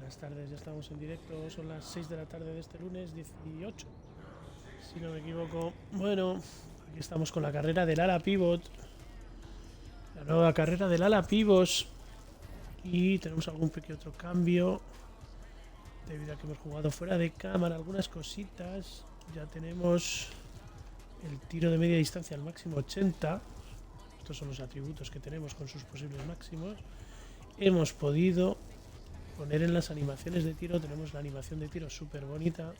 Buenas tardes, ya estamos en directo, son las 6 de la tarde de este lunes 18, si no me equivoco. Bueno, aquí estamos con la carrera del ala pivot, la nueva carrera del ala pivot, y tenemos algún pequeño otro cambio debido a que hemos jugado fuera de cámara algunas cositas. Ya tenemos el tiro de media distancia al máximo 80. Estos son los atributos que tenemos con sus posibles máximos. Hemos podido poner en las animaciones de tiro, tenemos la animación de tiro súper bonita.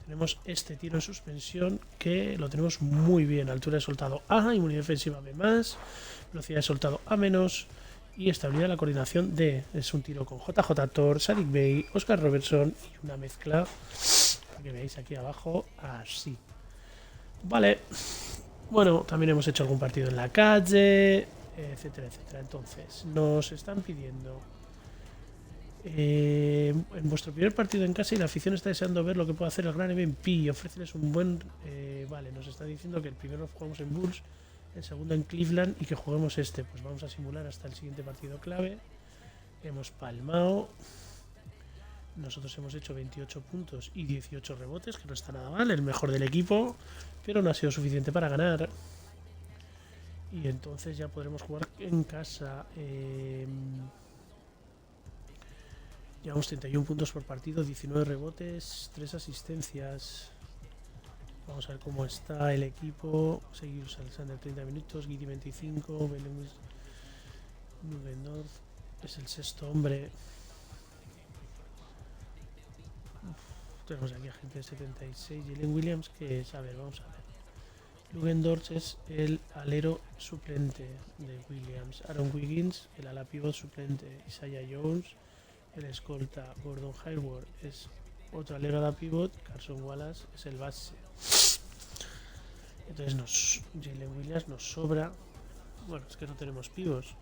Tenemos este tiro en suspensión que lo tenemos muy bien. Altura de soltado A, inmunidad defensiva B+, velocidad de soltado A-, y estabilidad de la coordinación D. Es un tiro con JJ Thor, Sadiq Bey, Oscar Robertson y una mezcla, para que veáis aquí abajo, así. Vale. Bueno, también hemos hecho algún partido en la calle, etcétera, etcétera. Entonces, nos están pidiendo... en vuestro primer partido en casa y la afición está deseando ver lo que puede hacer el gran MVP y ofrecerles un buen... vale, nos está diciendo que el primero jugamos en Bulls, el segundo en Cleveland y que juguemos este. Pues vamos a simular hasta el siguiente partido clave. Hemos palmado. Nosotros hemos hecho 28 puntos y 18 rebotes, que no está nada mal, el mejor del equipo, pero no ha sido suficiente para ganar. Y entonces ya podremos jugar en casa. Llevamos 31 puntos por partido, 19 rebotes, 3 asistencias. Vamos a ver cómo está el equipo. Seguimos Alexander 30 minutos, Guidi 25, Nubendorf es el sexto hombre. Tenemos aquí a gente de 76, Jalen Williams, que es, a ver, vamos a ver. Lugendorf es el alero suplente de Williams. Aaron Wiggins, el ala pivot suplente. Isaiah Jones, el escolta. Gordon Hayward es otro alero ala pivot. Carson Wallace es el base. Entonces Jalen Williams nos sobra. Bueno, es que no tenemos pivots.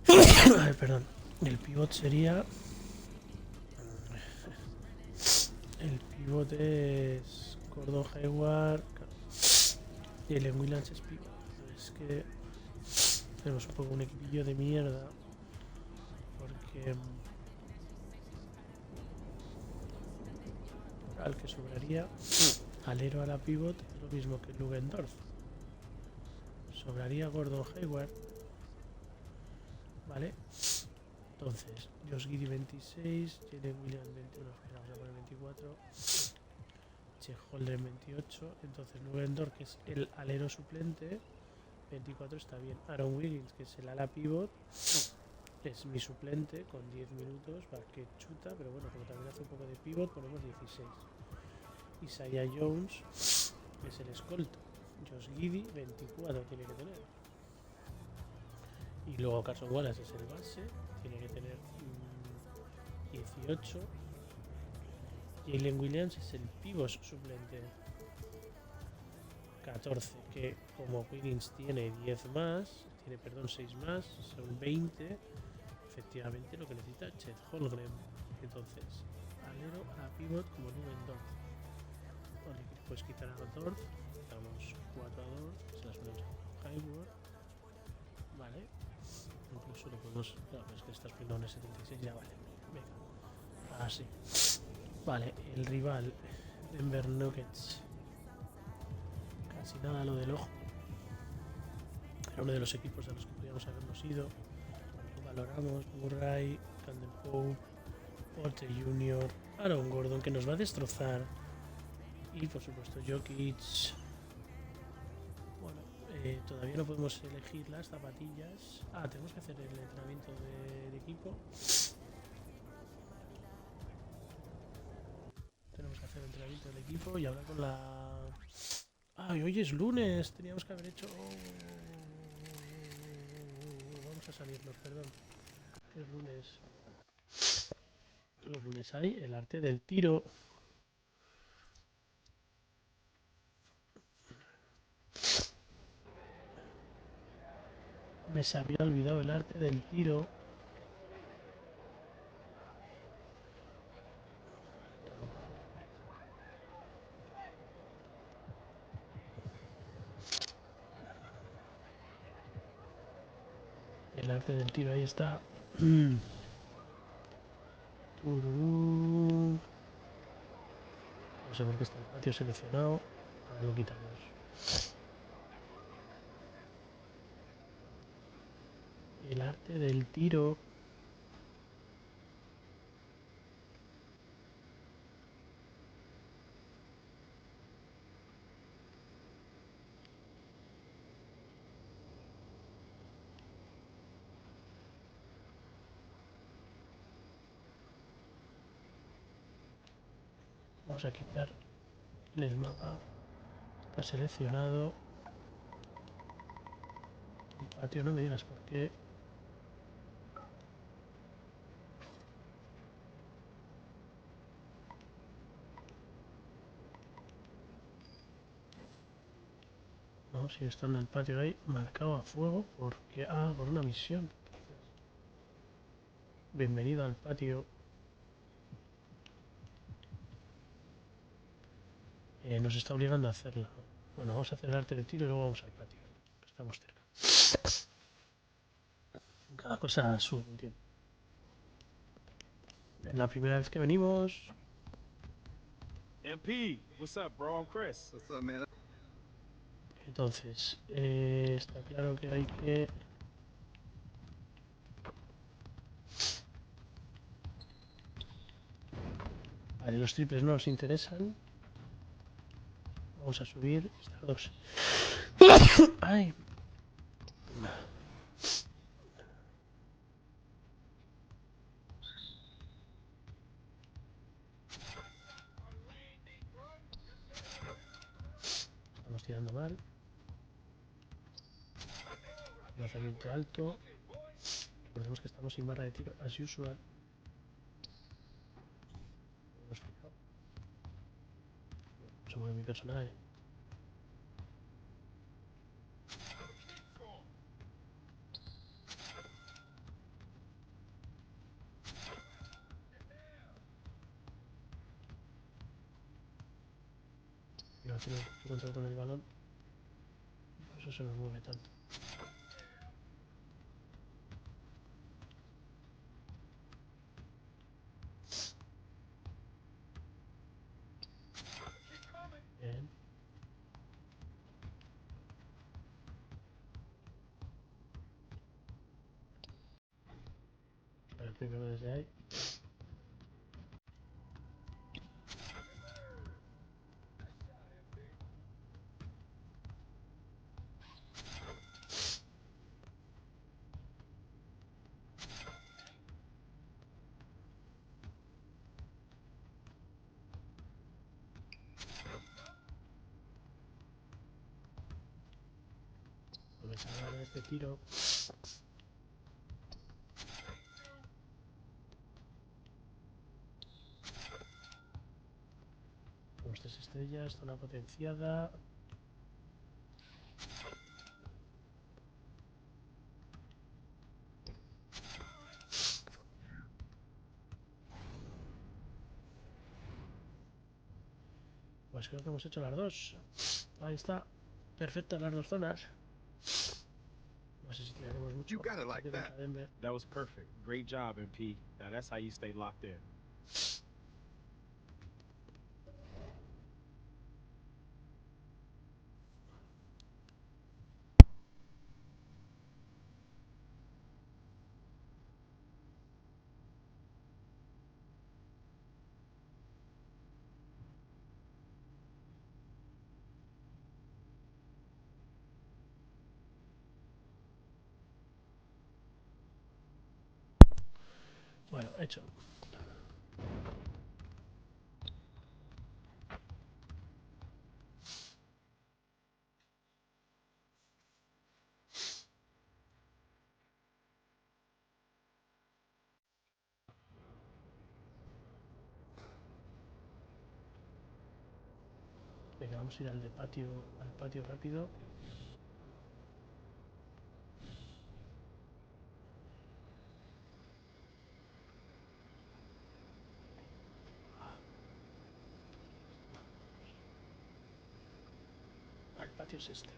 A ver, perdón. El pivot sería... El pivot es Gordon Hayward. Jalen Williams es pivot. Es que tenemos un poco un equipillo de mierda. Porque... al que sobraría alero a la pivot es lo mismo que Lugendorf. Sobraría Gordon Hayward. Vale. Entonces, Josh Giddey 26, Jalen Williams 21, vamos a poner 24, Che Holden 28, entonces Lugendorf, que es el alero suplente, 24 está bien. Aaron Wiggins, que es el ala pivot, es mi suplente con 10 minutos, va que chuta, pero bueno, como también hace un poco de pivot, ponemos 16. Isaiah Jones, que es el escolta. Josh Giddey 24 tiene que tener. Y luego Carson Wallace es el base, tiene que tener 18. Jalen Williams es el pivot suplente, 14, que como Wiggins tiene 10 más, tiene, perdón, 6 más, son 20. Efectivamente lo que necesita Chet Holmgren. Entonces, alero a pivot como Lugendorf. Vale, puedes quitar a Dort, quitamos 4 a Dort, se las ponemos a Hayward. Vale. Incluso lo podemos... No, es que estás poniendo un 76, ya vale. Venga. Así. Vale, el rival, Denver Nuggets. Casi nada lo del ojo. Era uno de los equipos a los que podíamos habernos ido. Lo valoramos. Murray, Camden Pope, Porter Jr., Aaron Gordon, que nos va a destrozar. Y por supuesto Jokic. Bueno, todavía no podemos elegir las zapatillas. Tenemos que hacer el entrenamiento de equipo. Tenemos que hacer el entrenamiento del equipo y hablar con la... hoy es lunes. Teníamos que haber hecho... Vamos a salirnos, perdón. Es lunes. Los lunes hay el arte del tiro. Me se había olvidado el arte del tiro. El arte del tiro, ahí está. Tururú. No sé por qué está el patio seleccionado. Ahora lo quitamos. El arte del tiro. Vamos a quitar en el mapa. Está seleccionado. El patio, no me digas por qué. No, sigue estando el patio ahí marcado a fuego porque... Ah, por una misión. Bienvenido al patio. Nos está obligando a hacerlo. Bueno, vamos a hacer el arte de tiro y luego vamos al patio. Estamos cerca. Cada cosa a su tiempo. Es la primera vez que venimos. MP, what's up, bro? I'm Chris. What's up, man? Entonces, está claro que hay que... Vale, los triples no nos interesan. Vamos a subir estas dos. ¡Ay! Estamos tirando mal. Lanzamiento alto. Recordemos que estamos sin barra de tiro, as usual. No hemos fijado. Se mueve mi personaje. Y no tiene mucho control con el balón. Por eso se nos mueve tanto. Bien. Vale, primero desde ahí. Vamos a dar este tiro. Tenemos 3 estrellas, zona potenciada. Pues creo que hemos hecho las dos. Ahí está. Perfectas las dos zonas. No sé si tiraremos mucho. You got it like Ataque that. contra Denver. That was perfect. Great job, MP. Now that's how you stay locked in. Bueno, hecho. Venga, vamos a ir al patio rápido. Al patio es este.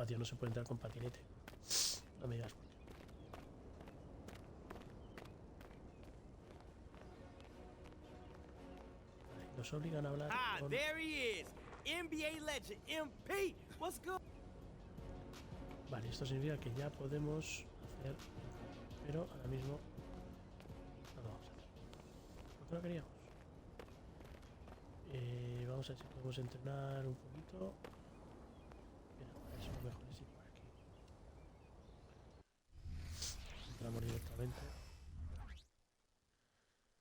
espacio, no se puede entrar con patinete. No me digas por qué. Vale, nos obligan a hablar con... there he is. NBA legend MP. What's good? Vale, esto significa que ya podemos hacer... Pero ahora mismo no lo vamos a hacer. ¿Por qué no queríamos? Vamos a ver si podemos entrenar un poquito. Mira, para eso lo mejor es ir por aquí. Entramos directamente.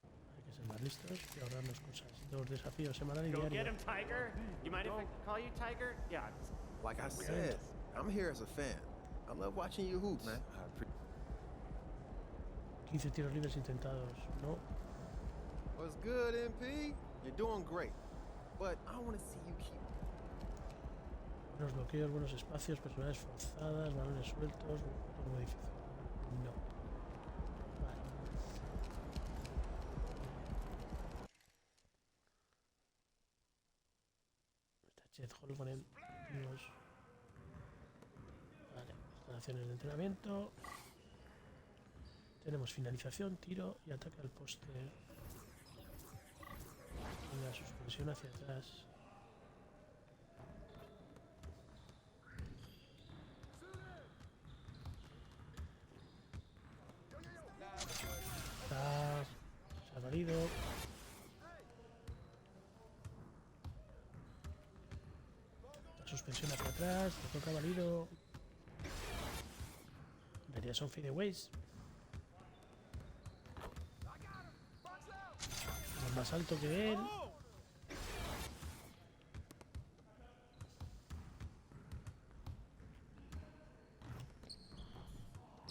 Hay que ser más listos y ahorrarnos cosas. 2 desafíos semanales y Go get diarios. him, Tiger. You mind if I call you Tiger? Yeah. Like I said, I'm here as a fan. I love watching you hoop, man. 15 tiros libres intentados, ¿no? What's good, MP? You're doing great. But I want to see you keep... Buenos bloqueos, buenos espacios, personalidades forzadas, balones sueltos, muy difícil. No. Vale. Está Chet Holmgren. Vale, instalaciones de entrenamiento. Tenemos finalización, tiro y ataque al poste. La suspensión hacia atrás. Se ha valido. La suspensión hacia atrás. Le toca valido. En realidad son fadeaways. Es más alto que él.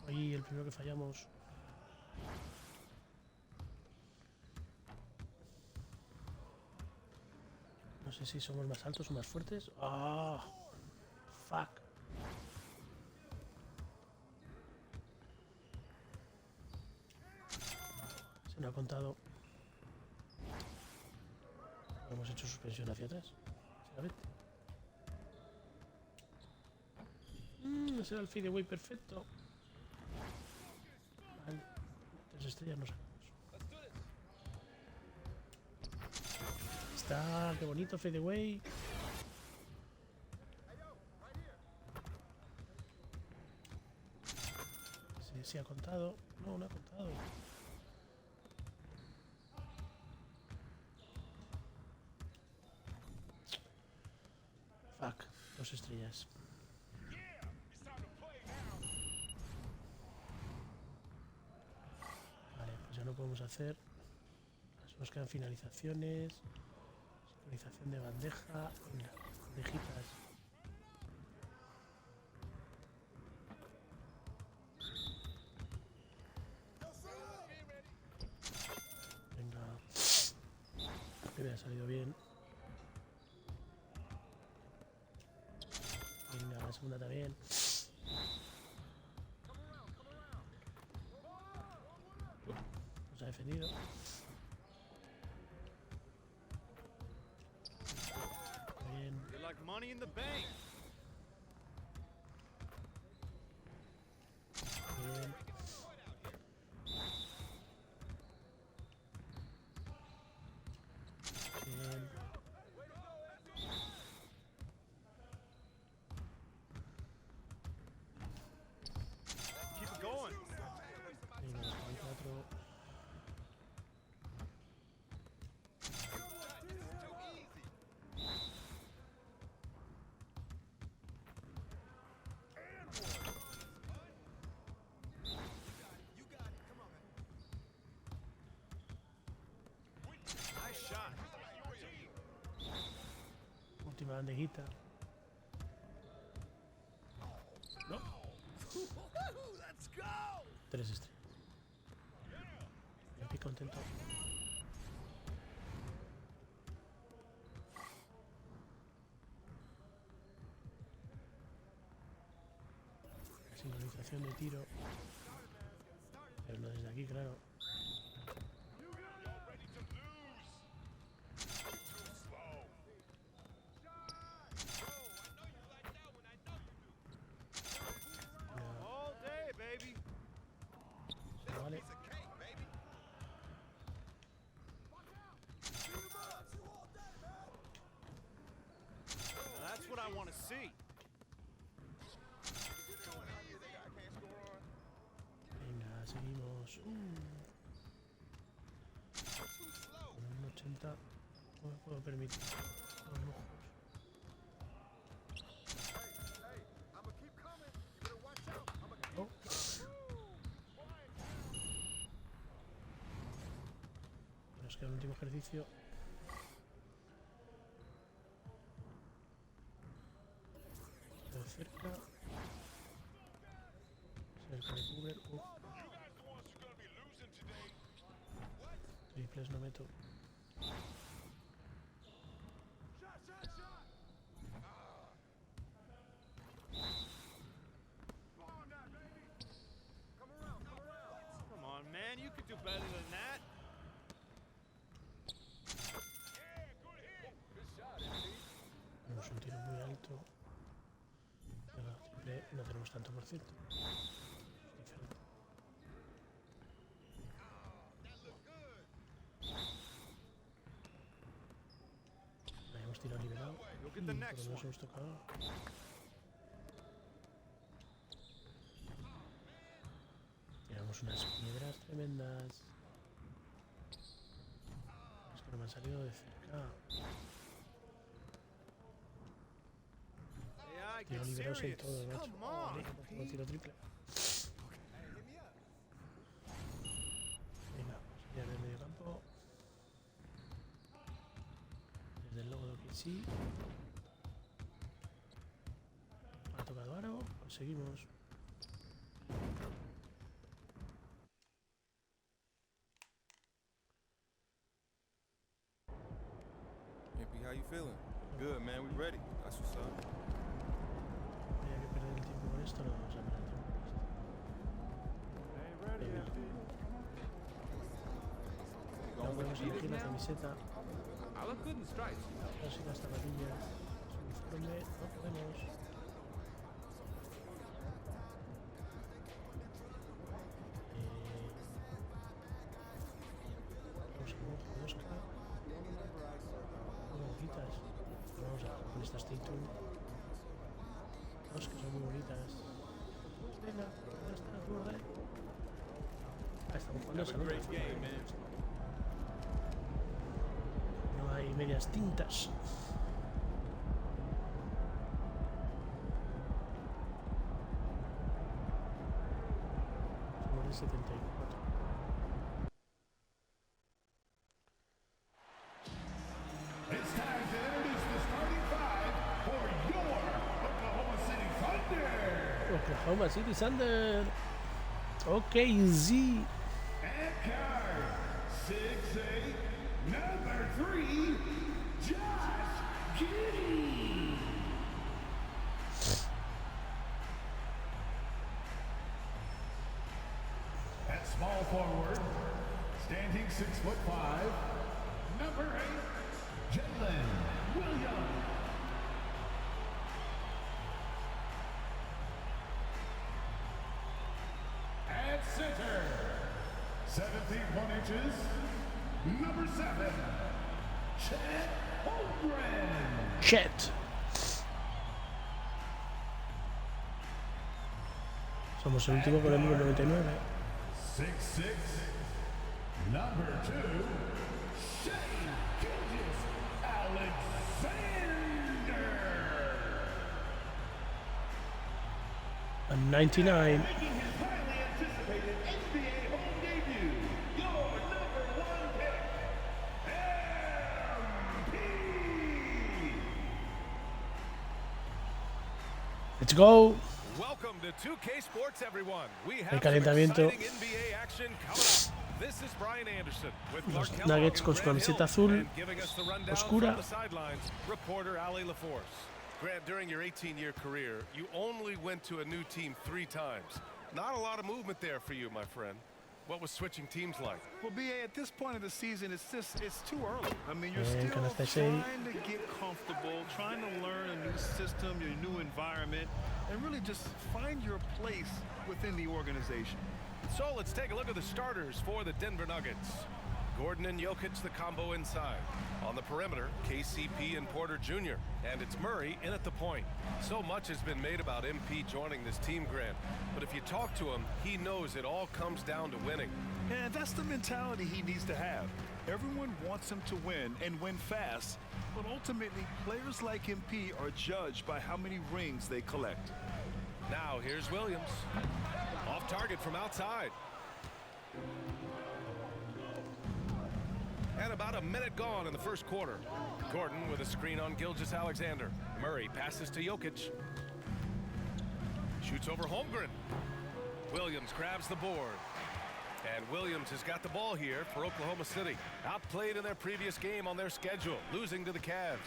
Ahí el primero que fallamos. No sé si somos más altos o más fuertes. ¡Ah! ¡Fuck! Se nos ha contado. Hemos hecho suspensión hacia atrás. Ese era el fadeaway perfecto. Vale. 3 estrellas nos sacamos. Está, qué bonito fadeaway. Sí ha contado. No, no ha contado. Fuck, 2 estrellas. Vale, pues ya no podemos hacer. Nos quedan finalizaciones. Sincronización de bandeja. Venga, bandejitas. Venga. La primera ha salido bien. Venga, la segunda también. Nos ha defendido. Bien. You're like money in the bank. Bien. Bien. Keep it going. Venga, nos quedan 4. Nice shot. Última bandejita. No. Let's go. 3 estrellas. Estoy contento. La sincronización de tiro. Pero no desde aquí, claro. see. Venga, seguimos. Con un 80 no me puedo permitir los lujos. Oh. Nos queda el último ejercicio. Cerca. Cerca de cubrir. Triples no meto. Come on, man. You could do better than that. Tenemos un tiro muy alto. Triple no tenemos tanto por ciento. Diferente. Hemos tirado liberado. Por lo menos hemos tocado. Tiramos unas piedras tremendas. Es que no me han salido de cerca. Tiro liberados y todo, macho. No tiro triple. Venga, vamos a tirar del medio campo. Desde el logo de OKC. Ha tocado aro. Conseguimos. MP, how you feeling? Good, man. We ready. That's what's up. Había que perder el tiempo con esto, no vamos a perder el tiempo con esto. Venga. No podemos elegir la camiseta. Así las zapatillas. Su uniforme, no podemos. Vamos a ver, 2K. Muy bonitas. Vamos a jugar con estas Titan. Dos que son muy bonitas. Venga, ¿dónde está la turra? Ah, estamos jugando esa nota. No hay medias tintas. Somos de 74. It's time to introduce the starting five for your Oklahoma City Thunder. Oklahoma City Thunder. Ok, Z. And card 6'8", number 3, Josh Giddey. At small forward, standing 6'5", number 8, Jalen Williams. At center, 7 feet 1 inches, number 7, Chet Holmgren. Chet. Somos el último con el número 99. 6'6", number 2, Shane Gilgeous-Alexander. A 99. Making his highly anticipated NBA home debut, your number 1 pick, MP. Let's go. Welcome to 2K Sports, everyone. We El have some calentamiento. exciting NBA action coming up. This is Brian Anderson with Los Clark Nuggets con Kellogg su and Grant camiseta Hill, azul and giving us the rundown oscura. from the sidelines, reporter Ali LaForce. Grant, during your 18-year career, you only went to a new team 3 times. Not a lot of movement there for you, my friend. What was switching teams like? Well, BA, at this point of the season, it's too early. I mean, you're Bien, still canasta 6. trying to get comfortable, trying to learn a new system, your new environment, and really just find your place within the organization. So let's take a look at the starters for the Denver Nuggets. Gordon and Jokic, the combo inside. On the perimeter, KCP and Porter Jr. And it's Murray in at the point. So much has been made about MP joining this team, Grant. But if you talk to him, he knows it all comes down to winning. And that's the mentality he needs to have. Everyone wants him to win and win fast. But ultimately, players like MP are judged by how many rings they collect. Now here's Williams. Off target from outside. And about a minute gone in the first quarter. Gordon with a screen on Gilgeous-Alexander. Murray passes to Jokic. Shoots over Holmgren. Williams grabs the board. And Williams has got the ball here for Oklahoma City. Outplayed in their previous game on their schedule, losing to the Cavs.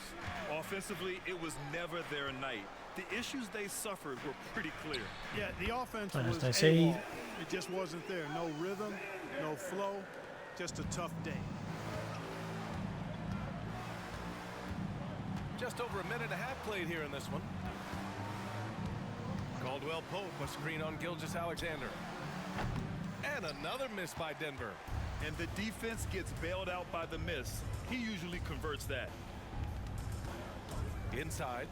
Offensively, it was never their night. The issues they suffered were pretty clear. Yeah, the offense Bueno, was hasta ese ahí. it just wasn't there. No rhythm, no flow, just a tough day. Just over a minute and a half played here in this one. Caldwell Pope, a screen on Gilgeous-Alexander. And another miss by Denver. And the defense gets bailed out by the miss. He usually converts that. Inside.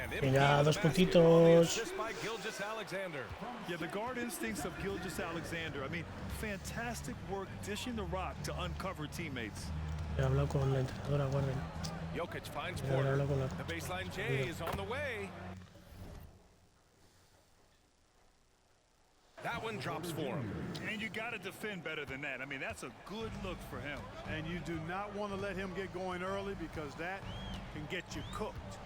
And Venga, dos puntitos. Assist by Gilgeous-Alexander. Yeah, the guard instincts of Gilgeous-Alexander. I mean, fantastic work dishing the rock to uncover teammates. He hablado con la entrenadora, guarden. Jokic finds He hablado Porter. con la... The baseline J is on the way. That one drops for him. And you got to defend better than that. I mean, that's a good look for him. And you do not want to let him get going early because that can get you cooked.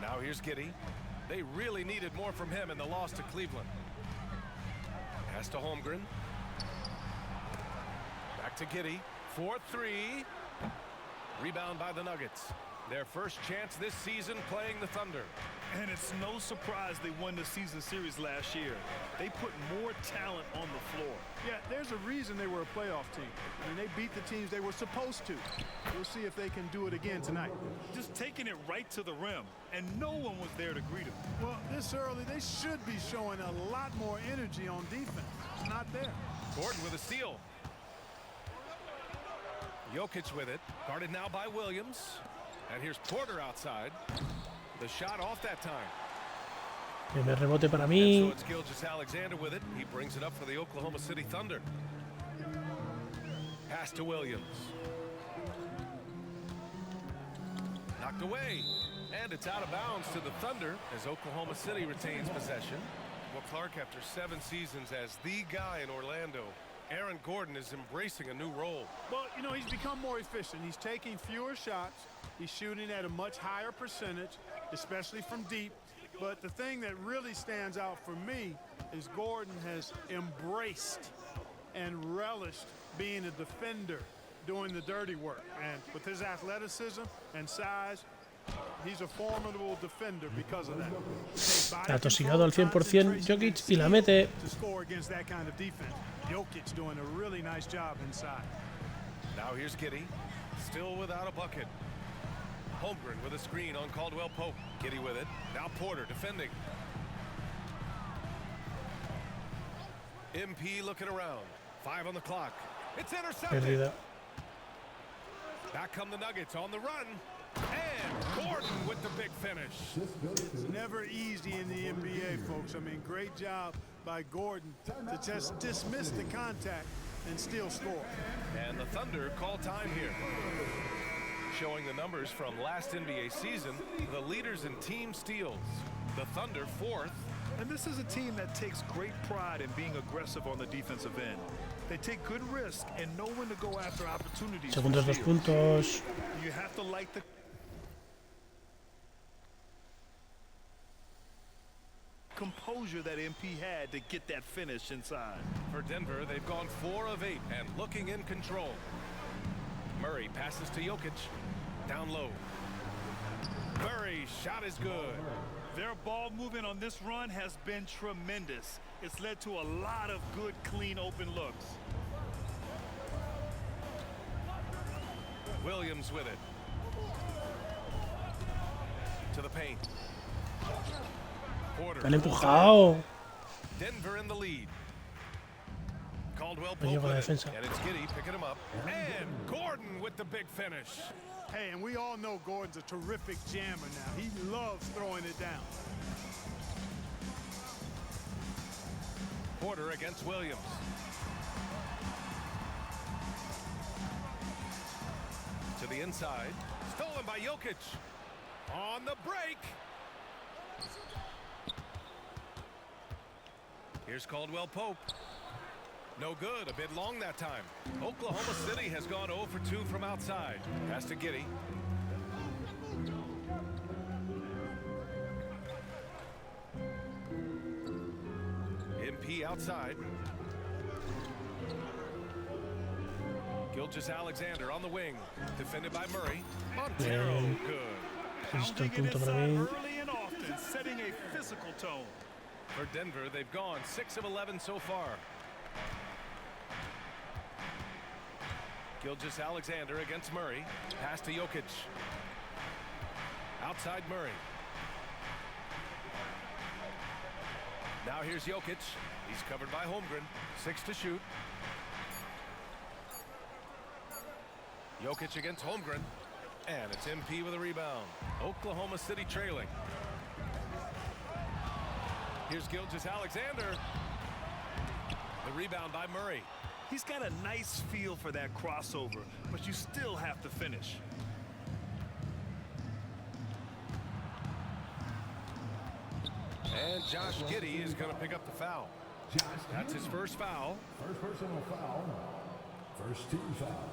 Now here's Giddey. They really needed more from him in the loss to Cleveland. Pass to Holmgren. Back to Giddey. 4-3. Rebound by the Nuggets. Their first chance this season playing the Thunder. And it's no surprise they won the season series last year. They put more talent on the floor. Yeah, there's a reason they were a playoff team. I mean, they beat the teams they were supposed to. We'll see if they can do it again tonight. Just taking it right to the rim, and no one was there to greet him. Well, this early, they should be showing a lot more energy on defense. It's not there. Gordon with a steal. Jokic with it. Guarded now by Williams. And here's Porter outside. The shot off that time. Primer rebote para And mí. so it's Gilgeous-Alexander with it. He brings it up for the Oklahoma City Thunder. Pass to Williams. Knocked away. And it's out of bounds to the Thunder as Oklahoma City retains possession. Well, Clark, after 7 seasons as the guy in Orlando, Aaron Gordon is embracing a new role. Well, you know, he's become more efficient. He's taking fewer shots. He's shooting at a much higher percentage, especially from deep. But the thing that really stands out for me is Gordon has embraced and relished being a defender, doing the dirty work. And with his athleticism and size, he's a formidable defender because of that. Está atosigado al 100% Jokic y la mete. To score against that kind of defense. Jokic doing a really nice job inside. Now here's Giddey, still without a bucket. Holmgren with a screen on Caldwell Pope. Giddey with it. Now Porter defending. MP looking around. 5 on the clock. It's intercepted. Perdida. Back come the Nuggets on the run. And Gordon with the big finish. It's never easy in the NBA, folks. I mean, great job by Gordon to just dismiss the contact and still score. And the Thunder call time here. Showing the numbers from last NBA season, the leaders in team steals. The Thunder 4th. And this is a team that takes great pride in being aggressive on the defensive end. They take good risk and know when to go after opportunities. Segundos, 2 puntos. You have to like the composure that MP had to get that finish inside. For Denver, they've gone 4 of 8 and looking in control. Murray passes to Jokic. Down low. Murray's shot is good. Their ball movement on this run has been tremendous. It's led to a lot of good, clean, open looks. Williams with it. To the paint. Porter. Me han empujado. Denver in the lead. Caldwell No llego a la Pope with defensa. it, and it's Giddy picking him up. And Gordon with the big finish. Hey, and we all know Gordon's a terrific jammer now. He loves throwing it down. Porter against Williams. To the inside. Stolen by Jokic. On the break. Here's Caldwell Pope. No good. A bit long that time. Oklahoma City has gone 0 for 2 from outside. Pass to Giddy. MP outside. Gilgeous-Alexander on the wing. Defended by Murray. Montero, good. Listo el punto para mí. Early and often, setting a physical tone. For Denver, they've gone 6 of 11 so far. Gilgeous-Alexander against Murray. Pass to Jokic. Outside Murray. Now here's Jokic. He's covered by Holmgren. 6 to shoot. Jokic against Holmgren. And it's MP with a rebound. Oklahoma City trailing. Here's Gilgeous-Alexander. The rebound by Murray. He's got a nice feel for that crossover, but you still have to finish. And Josh Giddey is going to pick up the foul. That's his first foul. First personal foul. First team foul.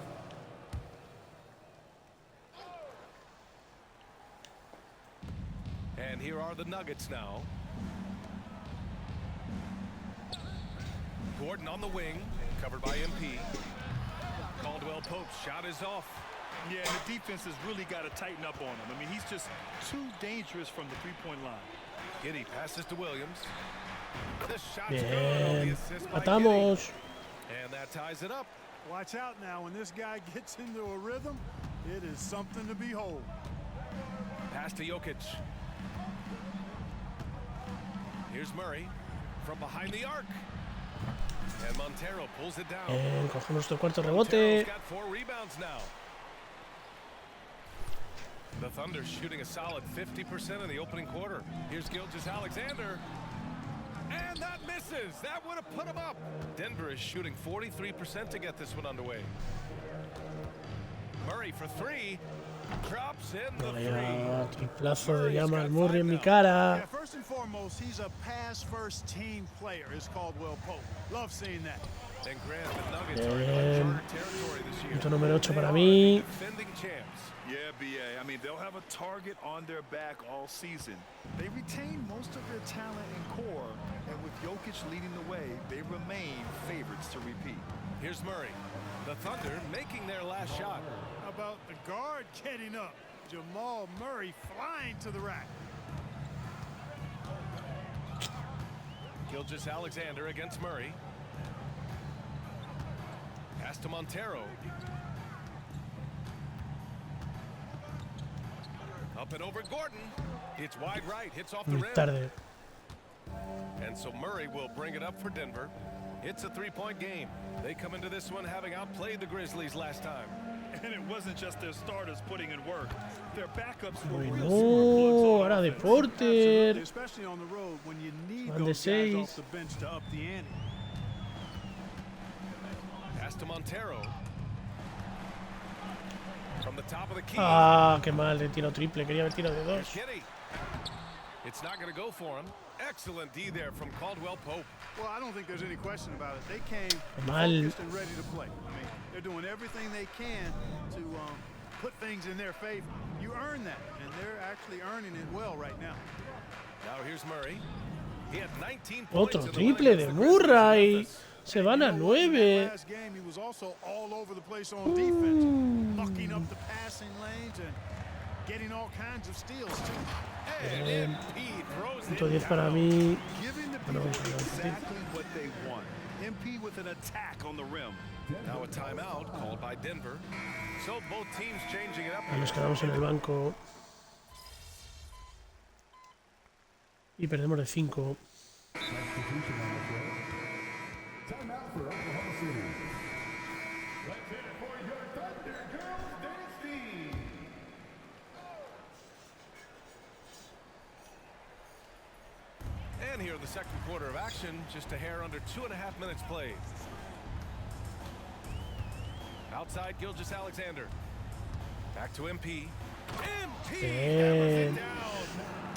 And here are the Nuggets now. Gordon on the wing, covered by MP. Caldwell Pope's shot is off. Yeah, and the defense has really got to tighten up on him. I mean, he's just too dangerous from the three-point line. Giddey passes to Williams. The shot's Bien. good. The assist by Matamos. Giddey. And that ties it up. Watch out now. When this guy gets into a rhythm, it is something to behold. Pass to Jokic. Here's Murray from behind the arc. And Montero pulls it down. Cogemos nuestro cuarto Montero's rebote. got 4 rebounds now. The Thunder shooting a solid 50% in the opening quarter. Here's Gilgeous-Alexander. And that misses. That would have put him up. Denver is shooting 43% to get this one underway. Murray for 3. Drops in the Vaya, 3. triplazo de llama al got Murray en 5 mi now. cara. Yeah, first and foremost, he's a pass-first team player, is Caldwell Pope. Love seeing that. And Grant, the Nuggets are in uncharted territory this year. Punto número 8 They para are mí. the defending champs. Yeah, BA. I mean, they'll have a target on their back all season. They retain most of their talent and core, and with Jokic leading the way, they remain favorites to repeat. Here's Murray. The Thunder making their last shot. How about the guard getting up? Jamal Murray flying to the rack. Gilgeous-Alexander against Murray. Pass to Montero. Up and over Gordon. It's wide right. Hits off the Muy rim. tarde. And so Murray will bring it up for Denver. It's a 3-point game. They come into this one having outplayed the Grizzlies last time. And it wasn't just their starters putting in work. Their backups were Uy, real no, spark plugs on ahora de offense. Porter. Absolutely, especially on the road when you need Van de those guys 6. off the bench to up the ante. Pass to Montero. From the top of the key. Ah, qué mal de tiro triple. Quería haber tirado de 2. Giddey. It's not going to go for him. Excellent D there from Caldwell Pope. Well, I don't think there's any question about it. They came Mal. focused and ready to play. I mean, they're doing everything they can to put things in their favor. You earn that, and they're actually earning it well right now. Now here's Murray. He had 19 points Otro in the win triple de against the Grizzlies in Murray. Memphis. Se van a You know, in that 9. last game, he was also all over the place on defense, mucking up the passing lanes and getting all kinds of steals too. And MP throws Punto it 10 para down. mí. Giving the Bueno, people vamos a ver. exactly what they want. MP with an attack on the rim. Now a timeout called by Denver. So both teams changing it up. Ya nos quedamos en el banco. Y perdemos de 5. Substitution on the play. Timeout for Oklahoma City. Let's hear it for your Thunder Girls dance team. And here in the second quarter of action, just a hair under 2.5 minutes played. Outside, Gilgeous-Alexander. Back to MP. MP Bien.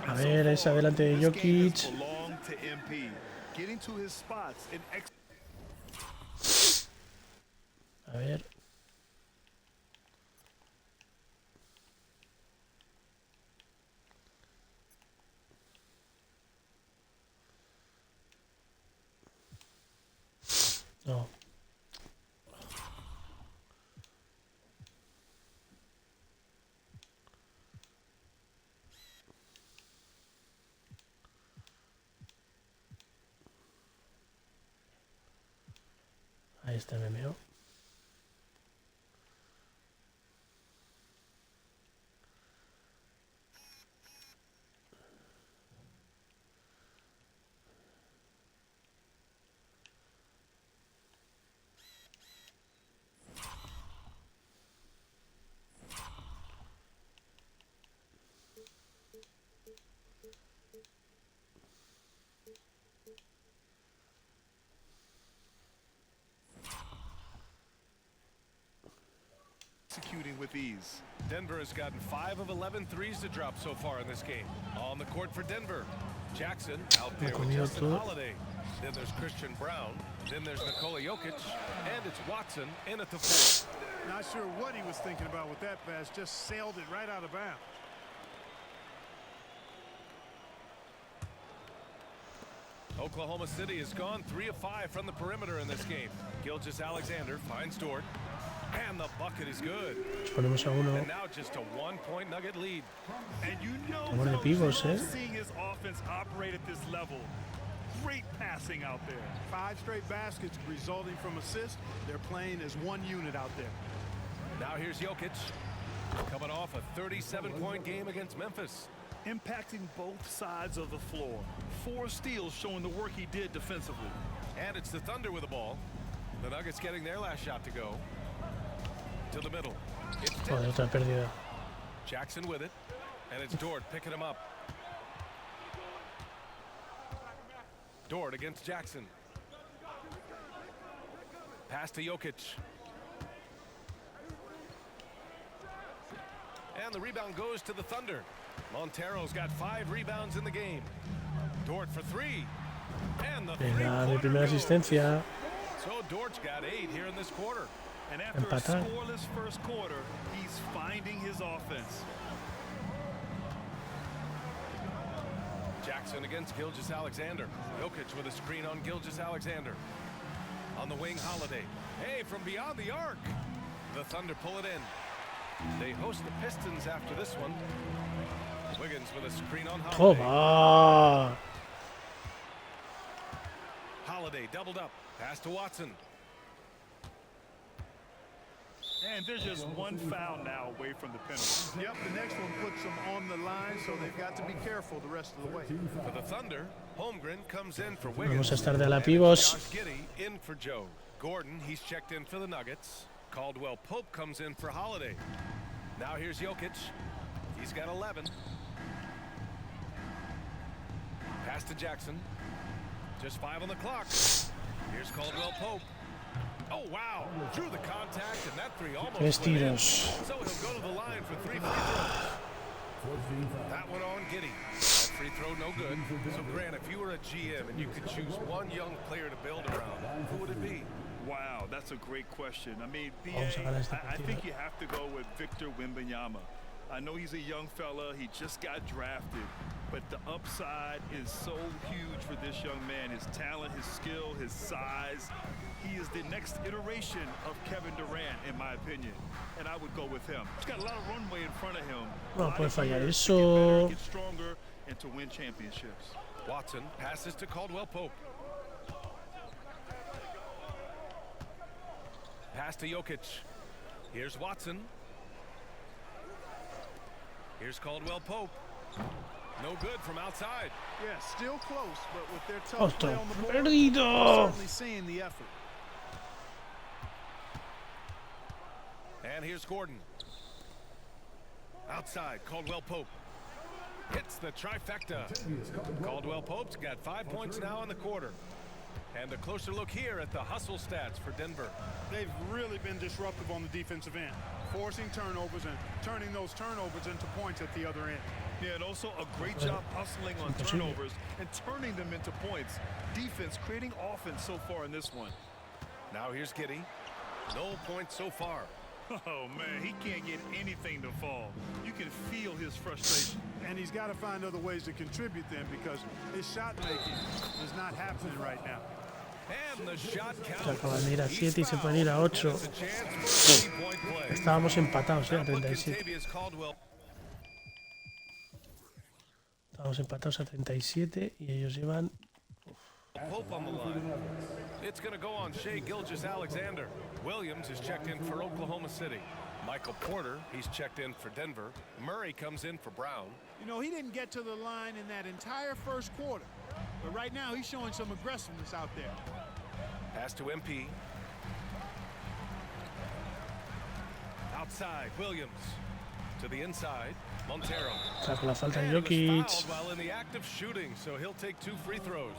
A ver, es adelante de Jokic. A ver. No. Ahí está el MMO. Executing with ease. Denver has gotten 5 of 11 threes to drop so far in this game. On the court for Denver. Jackson out there with Justin Holiday. Then there's Christian Brown. Then there's Nikola Jokic. And it's Watson in at the 4. Not sure what he was thinking about with that pass. Just sailed it right out of bounds. Oklahoma City has gone 3 of 5 from the perimeter in this game. Gilgeous-Alexander finds Dort. And the bucket is good. Ponemos a uno. And now just a 1-point Nugget lead. And you know, Como de pivos, seeing his offense operate at this level. Great passing out there. 5 straight baskets resulting from assists. They're playing as one unit out there. Now here's Jokic. Coming off a 37-point game against Memphis. Impacting both sides of the floor. 4 steals showing the work he did defensively. And it's the Thunder with the ball. The Nuggets getting their last shot to go. To the middle. It's Joder, otra pérdida. Jackson with it. And it's Dort picking him up. Dort against Jackson. Pass to Jokic. And the rebound goes to the Thunder. Montero's got 5 rebounds in the game. Dort for 3. And the Venga, mi primera asistencia. So Dort's got 8 here in this quarter. And after Empatar. a scoreless first quarter, he's finding his offense. Jackson against Gilgeous-Alexander. Jokic with a screen on Gilgeous-Alexander. On the wing, Holiday. Hey, from beyond the arc. The Thunder pull it in. They host the Pistons after this one. Wiggins with a screen on Holiday. Toma. Holiday doubled up. Pass to Watson. And there's just one foul now away from the penalty. Yep, the next one puts them on the line, so they've got to be careful the rest of the way. For the Thunder, Holmgren comes in for Vamos Wiggins. a estar de la pivos. Josh Giddey in for Joe. Gordon, he's checked in for the Nuggets. Caldwell Pope comes in for Holiday. Now here's Jokic. He's got 11. Pass to Jackson. Just 5 on the clock. Here's Caldwell Pope. Oh, wow. Drew the contact, and that 3 almost went in. So he'll go to the line for 3 free throws. That one on Giddey. That free throw no good. So, Grant, if you were a GM and you could choose one young player to build around, who would it be? Wow, that's a great question. I mean, Vamos a ganar esta I think partida. you have to go with Victor Wembanyama. I know he's a young fella. He just got drafted. But the upside is so huge for this young man. His talent, his skill, his size. He is the next iteration of Kevin Durant, in my opinion. And I would go with him. He's got a lot of runway in front of him. No puede fallar To eso. get stronger and to win championships. Watson passes to Caldwell Pope. Pass to Jokic. Here's Watson. Here's Caldwell Pope. No good from outside. Yeah, still close, but with their tough play Otro on the board, perdido. certainly seeing the effort. And here's Gordon. Outside, Caldwell Pope. Hits the trifecta. Caldwell Pope's got 5 points now in the quarter. And a closer look here at the hustle stats for Denver. They've really been disruptive on the defensive end, forcing turnovers and turning those turnovers into points at the other end. Yeah, and also a great job hustling on turnovers and turning them into points. Defense creating offense so far in this one. Now here's Giddey. No points so far. Oh, man, he can't get anything to fall. You can feel his frustration. And he's got to find other ways to contribute then, because his shot making is not happening right now. And the shot Se counts. acaban de ir a 7 y se pueden ir a 8. It's a chance for a three-point play. Estábamos empatados, a Now put 37. Contavious Caldwell. Estábamos empatados a 37 y ellos llevan. Pope on the line. It's going to go on Shai Gilgeous-Alexander. Williams is checked in for Oklahoma City. Michael Porter, he's checked in for Denver. Murray comes in for Brown. You know, he didn't get to the line in that entire first quarter, but right now he's showing some aggressiveness out there. Pass to MP. Outside, Williams. To the inside, Montero. Está con la falta de And he was Jokic. fouled while in the act of shooting, so he'll take 2 free throws.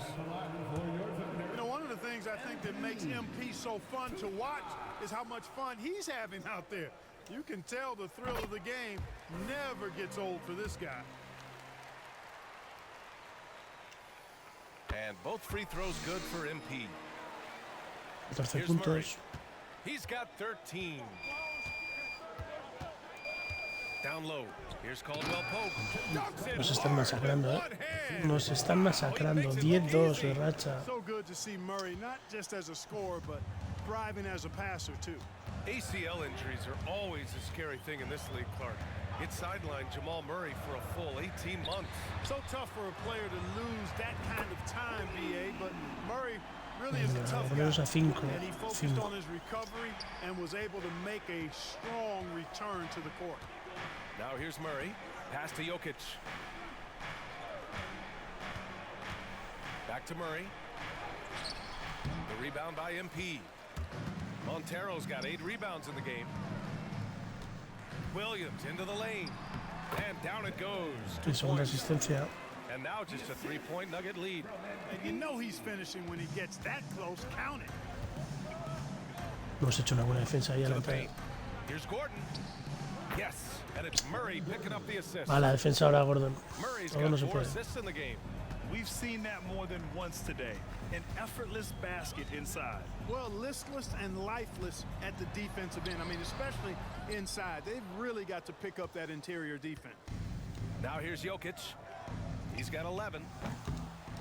You know, one of the things I think that makes MP so fun to watch is how much fun he's having out there. You can tell the thrill of the game never gets old for this guy. And both free throws good for MP. 14 Here's Murray. puntos. He's got 13. Down low. Here's Caldwell Pope. Dunks it Nos están hard masacrando, with ¿eh? one hand. Nos están masacrando. 10-2 de racha. So good to see Murray, not just as a scorer, but thriving as a passer, too. ACL injuries are always a scary thing in this league, Clark. It sidelined Jamal Murray for a full 18 months. So tough for a player to lose that kind of time, BA, but Murray really is a tough guy. Volvemos a 5. And he focused on his recovery and was able to make a strong return to the court. Now here's Murray. Pass to Jokic. Back to Murray. The rebound by MP. Montero's got 8 rebounds in the game. Williams into the lane. And down it goes. Y segunda asistencia. And now just a 3-point Nugget lead. And you know he's finishing when he gets that close. Count it. Hemos hecho una buena defensa ahí a la To the entrada. paint. Here's Gordon. Yes. And it's Murray picking up the assist. Mala defensa ahora, Gordon. Murray's Todo got no se 4 puede. assists in the game. We've seen that more than once today. An effortless basket inside. Well, listless and lifeless at the defensive end. I mean, especially inside. They've really got to pick up that interior defense. Now here's Jokic. He's got 11.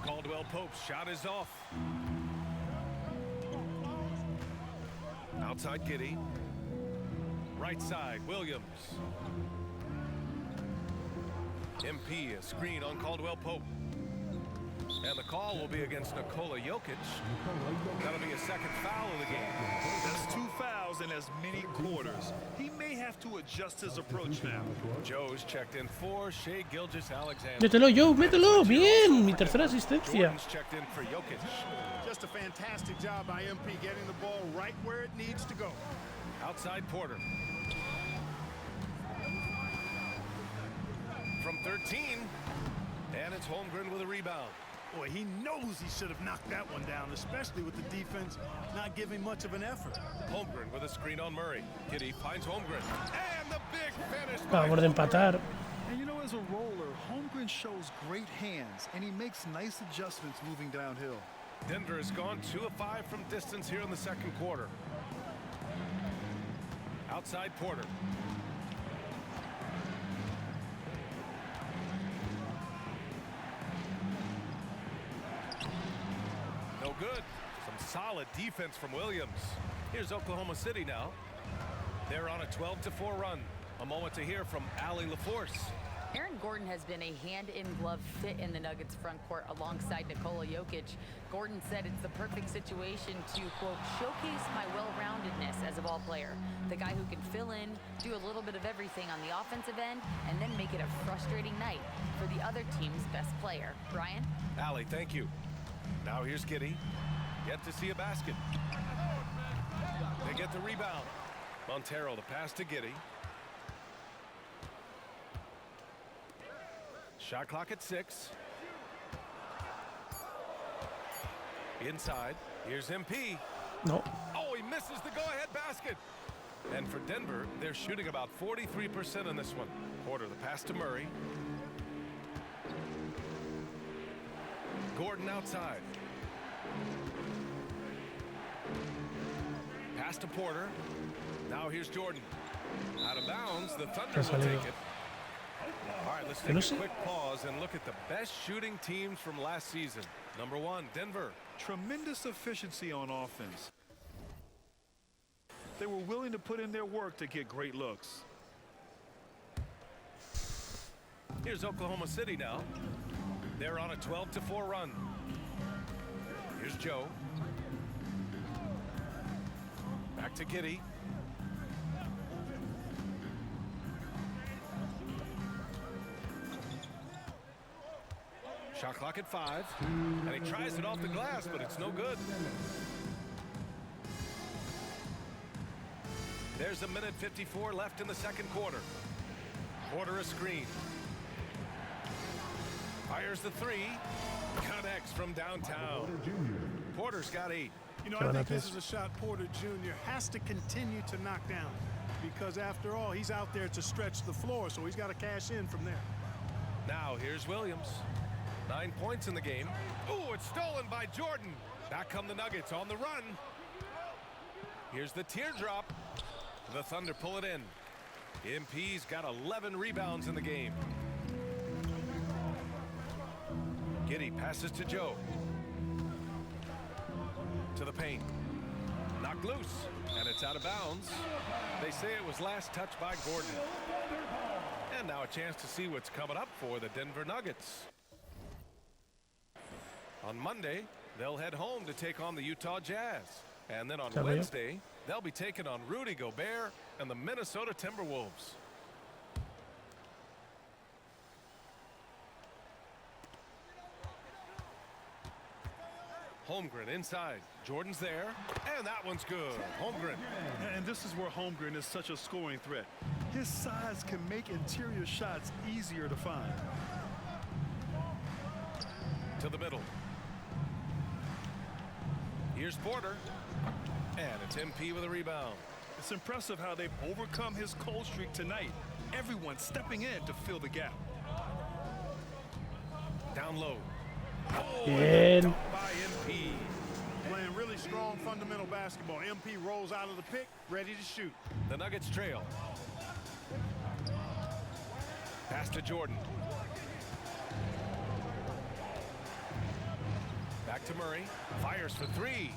Caldwell Pope's shot is off. Outside Giddey. Right side, Williams. MP, a screen on Caldwell Pope. And the call will be against Nikola Jokic. That'll be a second foul of the game. That's 2 fouls in as many quarters. He may have to adjust his approach now. Joe's checked in for Shai Gilgeous-Alexander. Mételo, Joe, mételo. Bien. Mi tercera asistencia. Jordan's checked in for Jokic. Just a fantastic job by MP getting the ball right where it needs to go. Outside Porter. From 13. And it's Holmgren with a rebound. Boy, he knows he should have knocked that one down, especially with the defense not giving much of an effort. Holmgren with a screen on Murray. Giddey finds Holmgren. And the big finish by Favor de empatar. And you know, as a roller, Holmgren shows great hands, and he makes nice adjustments moving downhill. Denver has gone 2 of 5 from distance here in the second quarter. Outside Porter. No good. Some solid defense from Williams. Here's Oklahoma City now. They're on a 12-4 run. A moment to hear from Allie LaForce. Aaron Gordon has been a hand-in-glove fit in the Nuggets front court alongside Nikola Jokic. Gordon said it's the perfect situation to, quote, showcase my well-roundedness as a ball player. The guy who can fill in, do a little bit of everything on the offensive end, and then make it a frustrating night for the other team's best player. Brian? Allie, thank you. Now here's Giddey. Yet to see a basket. They get the rebound. Montero, the pass to Giddey. Shot clock at 6. Inside. Here's MP. No. Oh, he misses the go-ahead basket. And for Denver, they're shooting about 43% on this one. Porter, the pass to Murray. Gordon outside. Pass to Porter. Now here's Jordan. Out of bounds, the Thunder will take it. All right, let's take a quick pause and look at the best shooting teams from last season. Number 1, Denver. Tremendous efficiency on offense. They were willing to put in their work to get great looks. Here's Oklahoma City now. They're on a 12-4 run. Here's Joe. Back to Giddey. Shot clock at 5. And he tries it off the glass, but it's no good. There's a minute 54 left in the second quarter. Porter a screen. Fires the 3. Connects from downtown. Porter's got 8. You know, I think this is a shot Porter Jr. has to continue to knock down, because after all, he's out there to stretch the floor, so he's got to cash in from there. Now here's Williams. 9 points in the game. Ooh, it's stolen by Jordan. Back come the Nuggets on the run. Here's the teardrop. The Thunder pull it in. MP's got 11 rebounds in the game. Giddey passes to Joe. To the paint. Knocked loose, and it's out of bounds. They say it was last touched by Gordon. And now a chance to see what's coming up for the Denver Nuggets. On Monday, they'll head home to take on the Utah Jazz. And then on Wednesday, they'll be taking on Rudy Gobert and the Minnesota Timberwolves. Holmgren inside. Jordan's there, and that one's good. Holmgren. And this is where Holmgren is such a scoring threat. His size can make interior shots easier to find. To the middle. Here's Porter. And it's MP with a rebound. It's impressive how they've overcome his cold streak tonight. Everyone stepping in to fill the gap. Down low. Oh, Bien. by MP. Playing really strong fundamental basketball. MP rolls out of the pick, ready to shoot. The Nuggets trail. Pass to Jordan. Back to Murray. Fires for 3.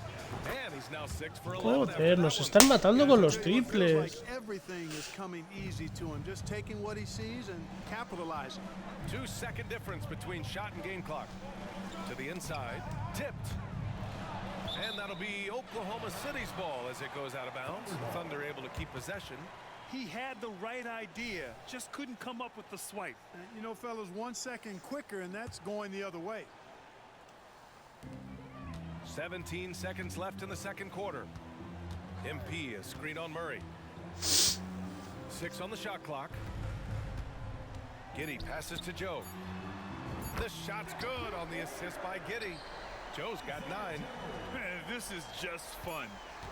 And he's now 6 for 11. Joder, nos están matando con los triples. Everything is coming easy to him, just taking what he sees and capitalizing. 2-second difference between shot and game clock. To the inside, tipped. And that'll be Oklahoma City's ball as it goes out of bounds. Thunder able to keep possession. He had the right idea, just couldn't come up with the swipe. You know, fellas, 1 second quicker, and that's going the other way. 17 seconds left in the second quarter. MP, a screen on Murray. 6 on the shot clock. Giddey passes to Joe. This shot's good on the assist by Giddey. Joe's got 9. Man, this is just fun.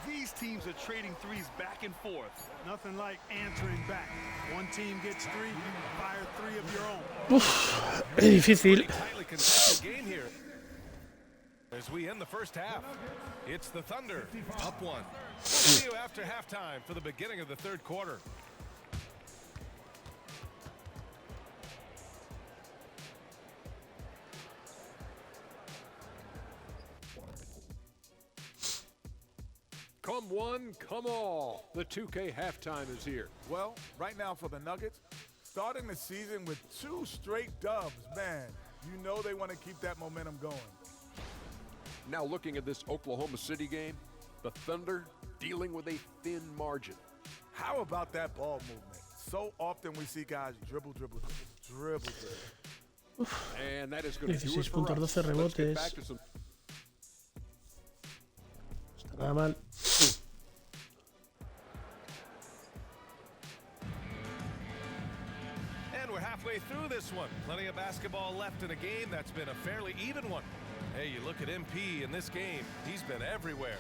These teams are trading threes back and forth. Nothing like answering back. One team gets 3, fire 3 of your own. Uf, es difícil. Tightly contested game here. As we end the first half, it's the Thunder up 1. We'll see you after halftime for the beginning of the third quarter. Come one, come all. The 2K halftime is here. Well, right now for the Nuggets, starting the season with 2 straight dubs, man, you know they want to keep that momentum going. Now looking at this Oklahoma City game, the Thunder dealing with a thin margin. How about that ball movement? So often we see guys dribble. And that is going to do it 16 for puntos, us. 12 Let's get rebotes. back to some... Está nada mal. way through this one. Plenty of basketball left in a game that's been a fairly even one. Hey, you look at MP in this game, he's been everywhere.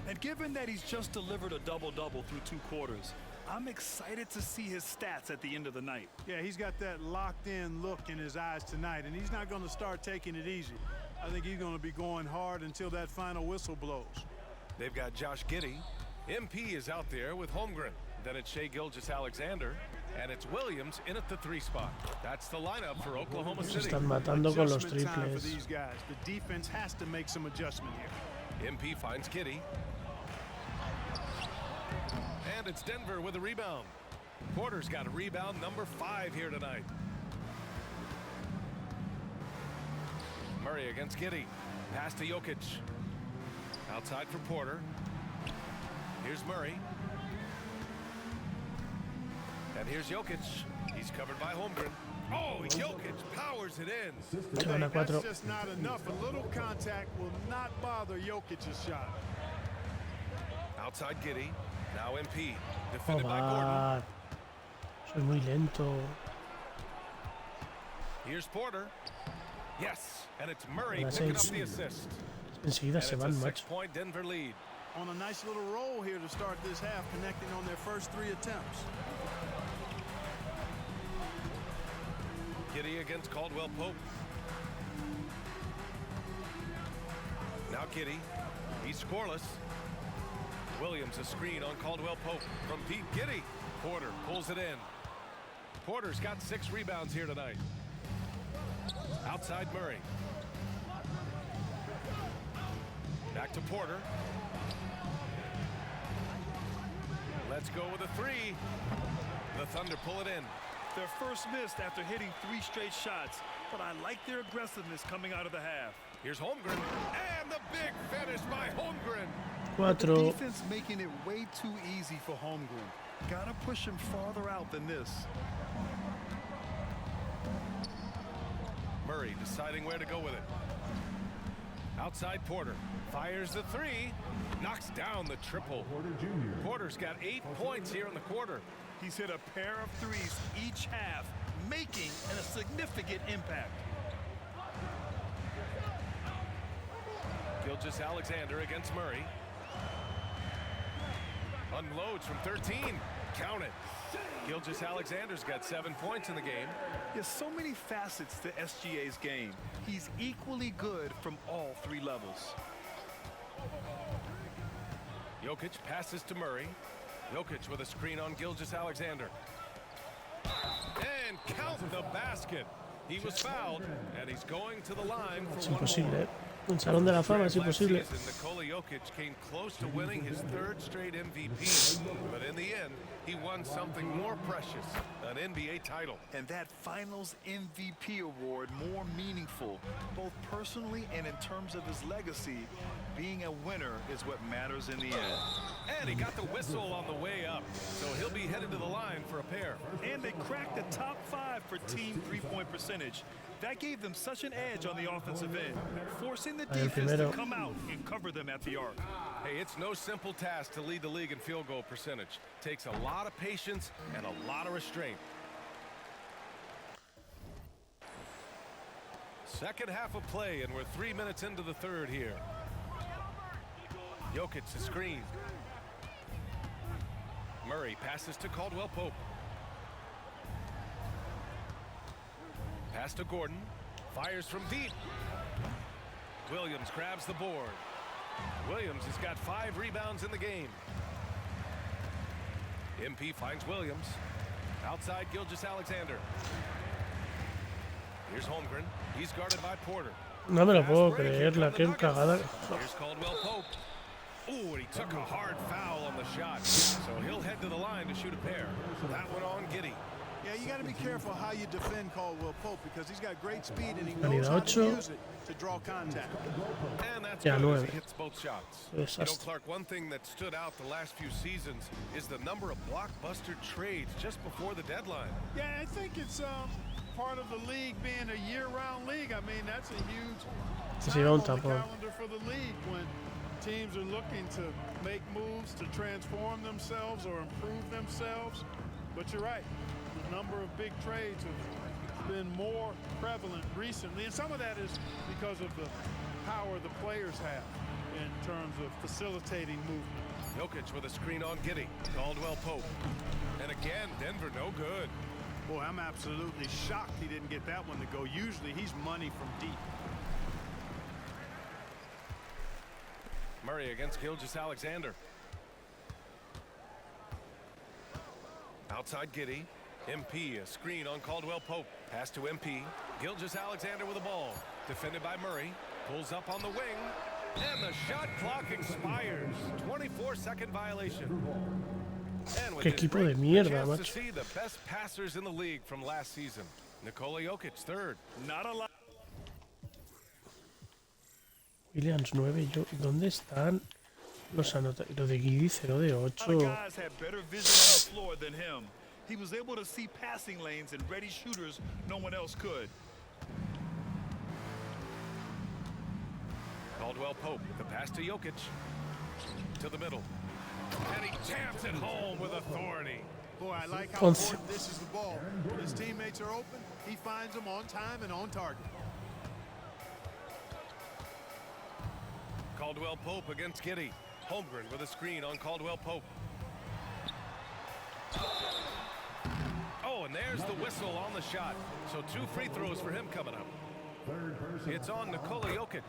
And given that he's just delivered a double-double through 2 quarters, I'm excited to see his stats at the end of the night. Yeah, he's got that locked-in look in his eyes tonight, and he's not going to start taking it easy. I think he's going to be going hard until that final whistle blows. They've got Josh Giddey. MP is out there with Holmgren. Then it's Shai Gilgeous-Alexander. And it's Williams in at the 3 spot. That's the lineup for Oklahoma City. Se están matando con los Adjustment time for triples. these guys. The defense has to make some adjustment here. MP finds Giddey. And it's Denver with a rebound. Porter's got a rebound number 5 here tonight. Murray against Giddey. Pass to Jokic. Outside for Porter. Here's Murray. And here's Jokic. He's covered by Holmgren. Oh, Jokic powers it in. That's just not enough. A little contact will not bother Jokic's shot. Outside Giddey. Now MP. Defended by Gordon. Soy muy lento. Here's Porter. Yes, and it's Murray picking up the assist. Enseguida se van, It's a macho. 6-point Denver lead. On a nice little roll here to start this half, connecting on their first 3 attempts. Giddey against Caldwell Pope. Now Giddey. He's scoreless. Williams a screen on Caldwell Pope from Pete Giddey. Porter pulls it in. Porter's got 6 rebounds here tonight. Outside Murray. Back to Porter. Let's go with a 3. The Thunder pull it in. Their first missed after hitting 3 straight shots, but I like their aggressiveness coming out of the half. Here's Holmgren, and the big finish by Holmgren. The defense making it way too easy for Holmgren. Gotta push him farther out than this. Murray deciding where to go with it. Outside Porter. Fires the 3. Knocks down the triple. Porter's got 8 points here in the quarter. He's hit a pair of 3s each half, making a significant impact. Gilgeous-Alexander against Murray. Unloads from 13. Count it. Gilgeous-Alexander's got 7 points in the game. There's so many facets to SGA's game. He's equally good from all 3 levels. Jokic passes to Murray. Jokic with a screen on Gilgeous-Alexander. And count the basket. He was fouled, and he's going to the line for Es one imposible, more. ¿eh? Un salón de la fama es Last imposible. season, Nikola Jokic came close to winning his 3rd straight MVP, but in the end, he won something more precious, an NBA title. And that finals MVP award more meaningful, both personally and in terms of his legacy. Being a winner is what matters in the end. And he got the whistle on the way up, so he'll be headed to the line for a pair. And they cracked the top 5 for team 3-point percentage. That gave them such an edge on the offensive end, forcing the defense to come out and cover them at the arc. Hey, it's no simple task to lead the league in field goal percentage. Takes a lot of patience and a lot of restraint. Second half of play, and we're 3 minutes into the 3rd here. Jokic the screen. Murray passes to Caldwell Pope. Pass to Gordon. Fires from deep. Williams grabs the board. Williams has got 5 rebounds in the game. MP finds Williams. Outside Gilgeous-Alexander. Here's Holmgren. He's guarded by Porter. No me lo puedo creer, la que cagada. Here's Caldwell Pope. Ooh, and he took a hard foul on the shot. So he'll head to the line to shoot a pair. That one on Giddey. Yeah, you got to be careful how you defend Caldwell Pope because he's got great speed and he knows how to use it to draw contact. And that's Ya, good as 9. he hits both shots. You know, Clark, one thing that stood out the last few seasons is the number of blockbuster trades just before the deadline. Yeah, I think it's part of the league being a year-round league. I mean, that's a huge time on the calendar for the league when teams are looking to make moves to transform themselves or improve themselves. But you're right. The number of big trades have been more prevalent recently, and some of that is because of the power the players have in terms of facilitating movement. Jokic with a screen on Giddey. Caldwell Pope. And again, Denver no good. Boy, I'm absolutely shocked he didn't get that one to go. Usually he's money from deep. Murray against Gilgeous-Alexander. Outside Giddey. MP, a screen on Caldwell Pope. Pass to MP. Gilgeous-Alexander with the ball. Defended by Murray. Pulls up on the wing. And the shot clock expires. 24-second violation. And with Qué this equipo break, de mierda, a chance macho. to see the best passers in the league from last season. Nikola Jokic, third. Not a lot. Williams 9. ¿Dónde están los anotadores? Lo de Guidi 0 de 8. Guys had better vision on the floor than him. He was able to see passing lanes and ready shooters no one else could. Caldwell Pope, the pass to Jokic. To the middle. And he jams it home with authority. Boy, I like how Ponce. Gordon dishes the ball. When his teammates are open, he finds them on time and on target. Caldwell Pope against Giddey. Holmgren with a screen on Caldwell Pope. Oh, and there's the whistle on the shot. So 2 free throws for him coming up. It's on Nikola Jokic.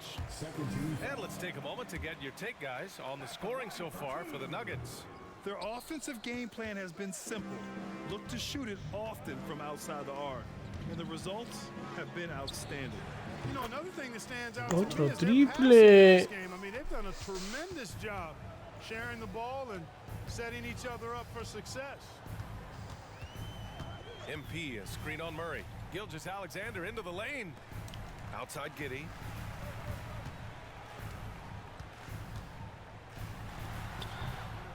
And let's take a moment to get your take, guys, on the scoring so far for the Nuggets. Their offensive game plan has been simple. Look to shoot it often from outside the arc. And the results have been outstanding. You know, another thing that stands out Otro to me is their triple. passing in this game. I mean, they've done a tremendous job sharing the ball and setting each other up for success. MP, a screen on Murray. Gilgeous-Alexander into the lane. Outside Giddey.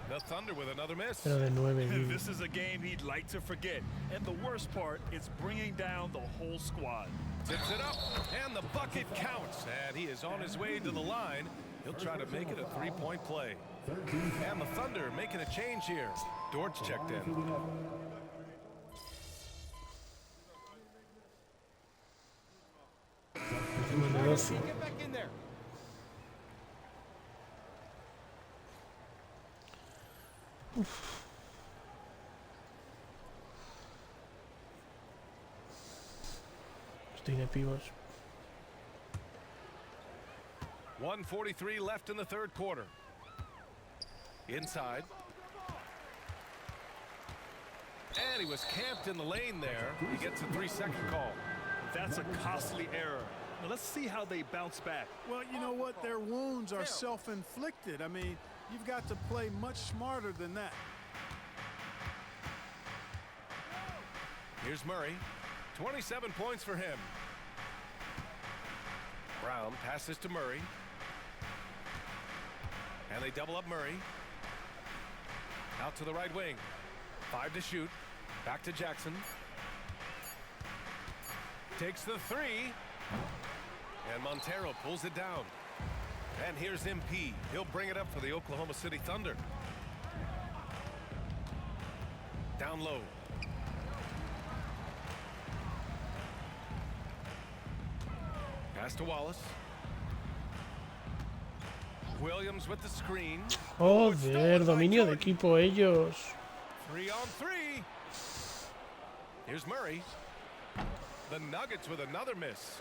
The Thunder with another miss. Pero de 9, And Guidi. this is a game he'd like to forget. And the worst part, it's bringing down the whole squad. Tips it up, and the bucket counts. And he is on his way to the line. He'll try to make it a 3-point play. And the Thunder making a change here. Dortch checked in. Get back in there. Tiene pibos. 1:43 left in the third quarter. Inside. And he was camped in the lane there. He gets a 3-second call. That's a costly error. Now let's see how they bounce back. Well, you know what? Their wounds are self-inflicted. I mean, you've got to play much smarter than that. Here's Murray. 27 points for him. Brown passes to Murray. And they double up Murray. Out to the right wing. 5 to shoot. Back to Jackson. Takes the 3. And Montero pulls it down. And here's MP. He'll bring it up for the Oklahoma City Thunder. Down low. Pass to Wallace. Williams with the screen. Joder, dominio de equipo ellos. 3 on 3. Here's Murray. The Nuggets with another miss.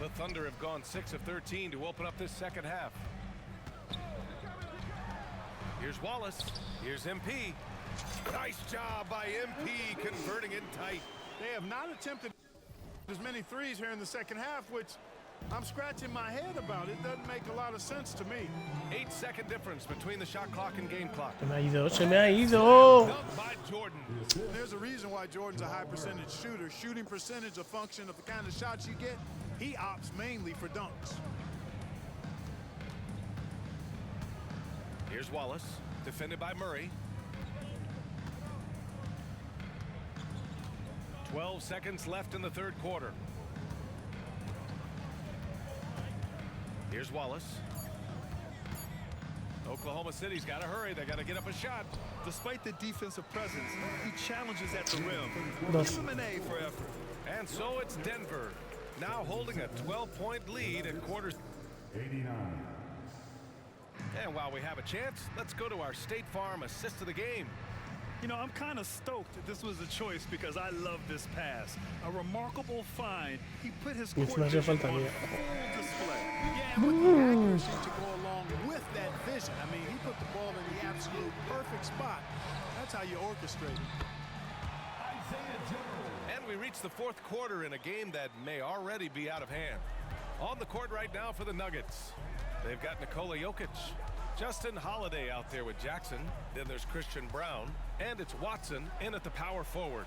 The Thunder have gone 6 of 13 to open up this second half. Here's Wallace. Here's MP. Nice job by MP converting it tight. They have not attempted as many threes here in the second half, which I'm scratching my head about. It doesn't make a lot of sense to me. 8-second difference between the shot clock and game clock. Se me ha ido, se me ha ido. Dunked by Jordan. There's a reason why Jordan's a high percentage shooter. Shooting percentage a function of the kind of shots you get. He opts mainly for dunks. Here's Wallace, defended by Murray. 12 seconds left in the third quarter. Here's Wallace. Oklahoma City's got to hurry. They got to get up a shot. Despite the defensive presence, he challenges at the rim. Dos. Give him an A for effort. And so it's Denver, now holding a 12-point lead at quarters. 89. And while we have a chance, let's go to our State Farm assist of the game. You know, I'm kind of stoked that this was a choice because I love this pass. A remarkable find. He put his court vision on full display. Yeah, and with the accuracy to go along with that vision. I mean, he put the ball in the absolute perfect spot. That's how you orchestrate it. And we reach the fourth quarter in a game that may already be out of hand. On the court right now for the Nuggets, they've got Nikola Jokic, Justin Holiday out there with Jackson. Then there's Christian Brown, and it's Watson in at the power forward.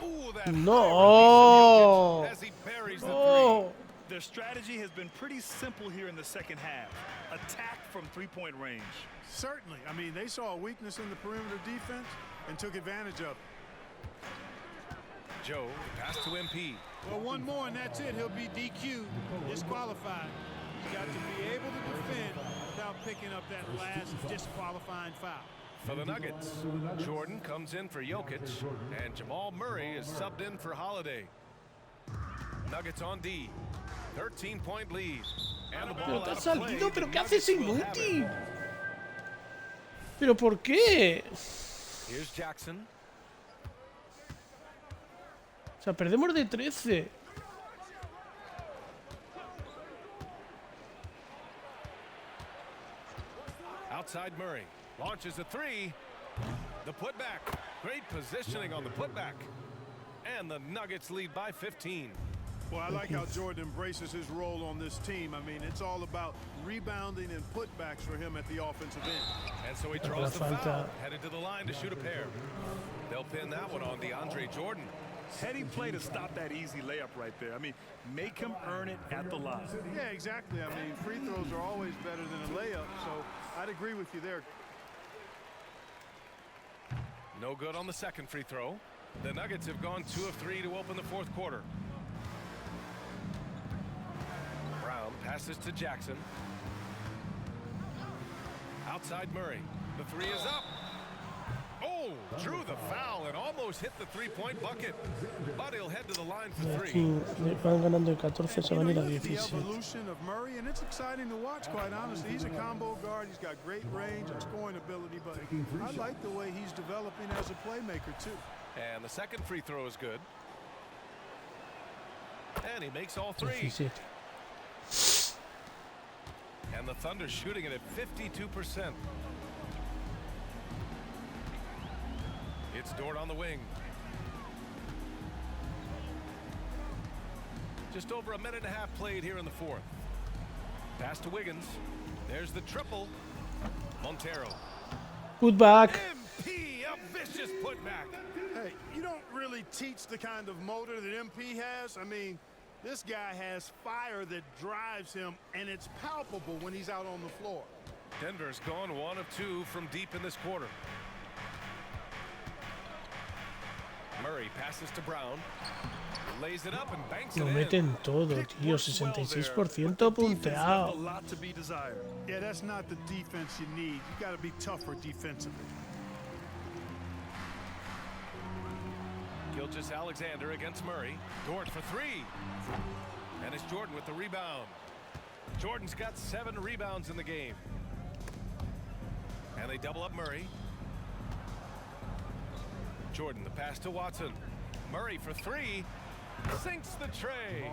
Ooh, that No. as he buries the Oh. Their strategy has been pretty simple here in the second half. Attack from three-point range. Certainly. I mean, they saw a weakness in the perimeter defense and took advantage of it. Joe, pass to MP. Well, one more and that's it. He'll be DQ'd, disqualified. He's got to be able to defend without picking up that last disqualifying foul. For the Nuggets, Jordan comes in for Jokic, and Jamal Murray is subbed in for Holiday. Nuggets on D, 13-point lead. And the ball out of play. ¿Pero qué haces, inútil? ¿Pero por qué? Here's Jackson. O sea, perdemos de 13. Outside Murray launches a three. The putback. Great positioning on the putback. And the Nuggets lead by 15. Well, I like how Jordan embraces his role on this team. I mean, it's all about rebounding and putbacks for him at the offensive end. And so he draws the foul, headed to the line to shoot a pair. They'll pin that one on DeAndre Jordan. Heady play to stop that easy layup right there. I mean, make him earn it at the line. Yeah, exactly. I mean, free throws are always better than a layup, so I'd agree with you there. No good on the second free throw. The Nuggets have gone 2 of 3 to open the fourth quarter. Brown passes to Jackson. Outside Murray. The three is up. Oh, drew the foul and almost hit the three-point bucket. But he'll head to the line for three. Aquí van ganando de 14, se van a ir a The 17. evolution of Murray, and it's exciting to watch, quite honestly. He's a combo guard. He's got great range and scoring ability, but I like the way he's developing as a playmaker, too. And the second free throw is good. And he makes all three. 17. And the Thunder shooting it at 52%. It's Dort on the wing. Just over a minute and a half played here in the fourth. Pass to Wiggins. There's the triple. Montero. Put back. MP, a vicious putback. Hey, you don't really teach the kind of motor that MP has. I mean, this guy has fire that drives him, and it's palpable when he's out on the floor. Denver's gone 1 of 2 from deep in this quarter. Murray passes to Brown. Lays it up and banks it Lo in. meten todo, tío. 66% punteado. Yeah, that's not the defense you need. You got to be tougher defensively. Gilgeous Alexander against Murray. Dort for three. And it's Jordan with the rebound. Jordan's got 7 rebounds in the game. And they double up Murray. Jordan, the pass to Watson. Murray for three. Sinks the tray.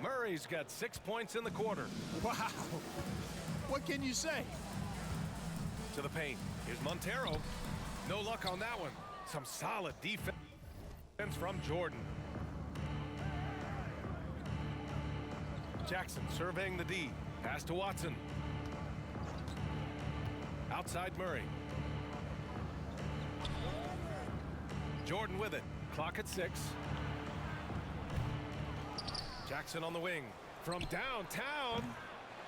Murray's got 6 points in the quarter. Wow. What can you say? To the paint. Here's Montero. No luck on that one. Some solid defense from Jordan. Jackson surveying the D. Pass to Watson. Outside Murray. Jordan with it. Clock at 6. Jackson on the wing. From downtown.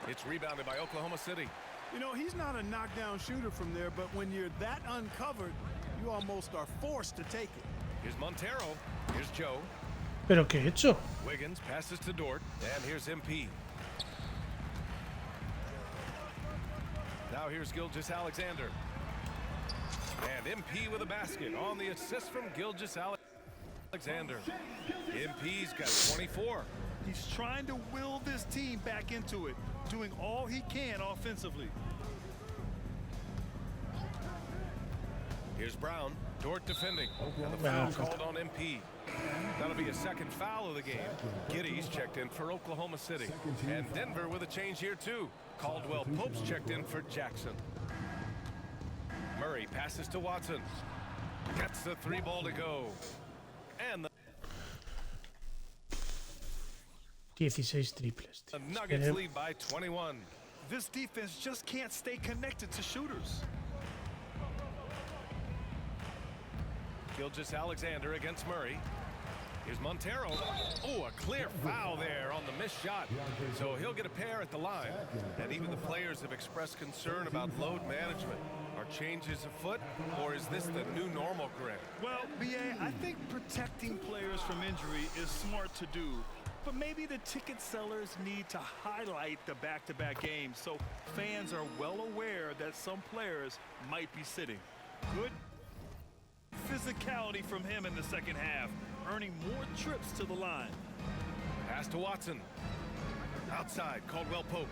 It's rebounded by Oklahoma City. You know, he's not a knockdown shooter from there, but when you're that uncovered, you almost are forced to take it. Here's Montero. Here's Joe. ¿Pero qué he hecho? Wiggins passes to Dort. And here's MP. Now here's Gilgeous Alexander. And MP with a basket on the assist from Gilgeous Alexander. Alexander. MP's got 24. He's trying to will this team back into it, doing all he can offensively. Here's Brown. Dort defending. And the foul called on MP. That'll be a second foul of the game. Giddy's checked in for Oklahoma City. And Denver with a change here too. Caldwell Pope's checked in for Jackson. Murray passes to Watson. Gets the 3-ball to go. And the 16 triples. The Nuggets lead by 21. This defense just can't stay connected to shooters. Gilgeous Alexander against Murray. Here's Montero. Oh, a clear foul there on the missed shot. So he'll get a pair at the line. And even the players have expressed concern about load management. Are changes afoot, or is this the new normal, Grant? Well, BA, I think protecting players from injury is smart to do. But maybe the ticket sellers need to highlight the back-to-back games so fans are well aware that some players might be sitting. Good physicality from him in the second half, earning more trips to the line. Pass to Watson. Outside, Caldwell Pope.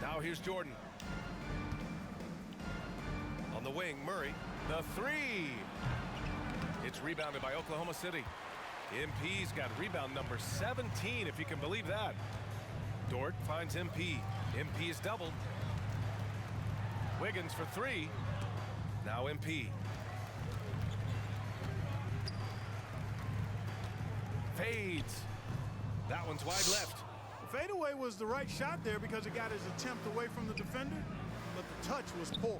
Now here's Jordan. On the wing, Murray. The 3. It's rebounded by Oklahoma City. MP's got rebound number 17, if you can believe that. Dort finds MP. MP is doubled. Wiggins for 3. Now MP. Fades. That one's wide left. Fadeaway was the right shot there because it got his attempt away from the defender, but the touch was poor.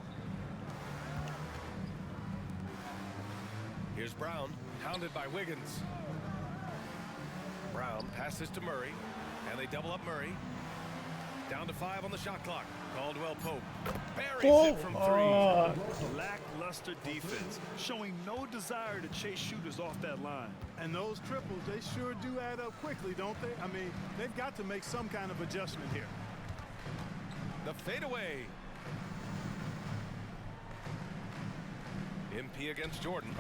Here's Brown, hounded by Wiggins. Brown passes to Murray, and they double up Murray. Down to 5 on the shot clock. Caldwell Pope buries it from 3. Lackluster defense, showing no desire to chase shooters off that line. And those triples, they sure do add up quickly, don't they? I mean, they've got to make some kind of adjustment here. The fadeaway. MP against Jordan.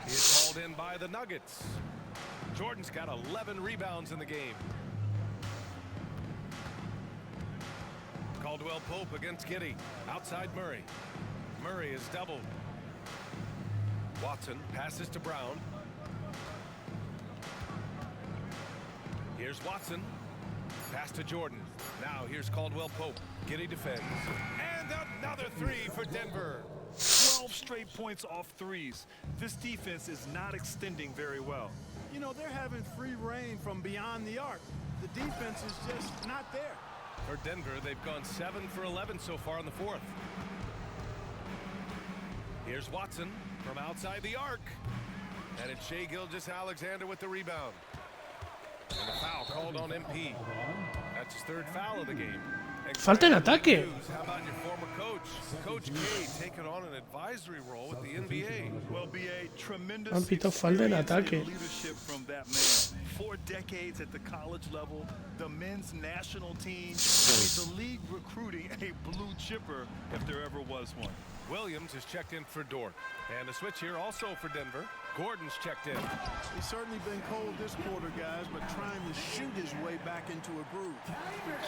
He is called in by the Nuggets. Jordan's got 11 rebounds in the game. Caldwell Pope against Giddey. Outside Murray. Murray is doubled. Watson passes to Brown. Here's Watson. Pass to Jordan. Now here's Caldwell Pope. Giddey defends. And another 3 for Denver. 12 straight points off threes. This defense is not extending very well. You know, they're having free reign from beyond the arc. The defense is just not there. For Denver, they've gone 7 for 11 so far in the 4th. Here's Watson from outside the arc. And it's Shai Gilgeous-Alexander with the rebound. And the foul called on MP. That's his 3rd foul of the game. Falta en ataque. How about your former coach? Coach K taking on an advisory role with the NBA. Well, BA, tremendous Han pitado falta en ataque. leadership from that man. 4 decades at the college level, the men's national team, the league recruiting a blue chipper if there ever was one. Williams is checked in for Dort. And a switch here also for Denver. Gordon's checked in. He's certainly been cold this quarter, guys, but trying to shoot his way back into a groove.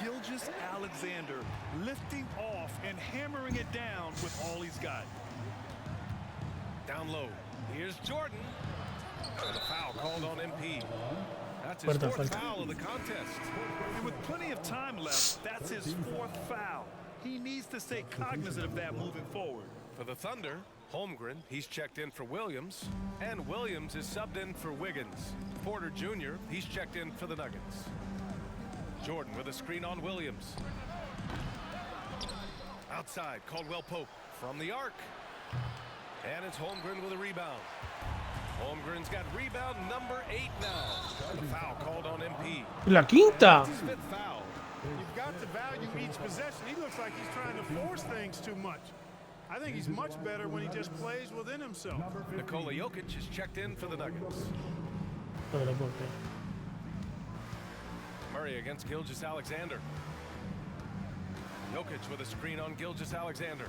Gilgeous-Alexander lifting off and hammering it down with all he's got. Down low. Here's Jordan. And a foul called on MP. That's his 4th foul of the contest. And with plenty of time left, that's his 4th foul. He needs to stay cognizant of that moving forward. For the Thunder, Holmgren, he's checked in for Williams. And Williams is subbed in for Wiggins. Porter Jr., he's checked in for the Nuggets. Jordan with a screen on Williams. Outside, Caldwell Pope from the arc. And it's Holmgren with a rebound. Holmgren's got rebound number 8 now. The foul called on MP. La quinta. His 5th foul. You've got to value each possession. He looks like he's trying to force things too much. I think he's much better when he just plays within himself. Nikola Jokic is checked in for the Nuggets. Murray against Gilgeous-Alexander. Jokic with a screen on Gilgeous-Alexander.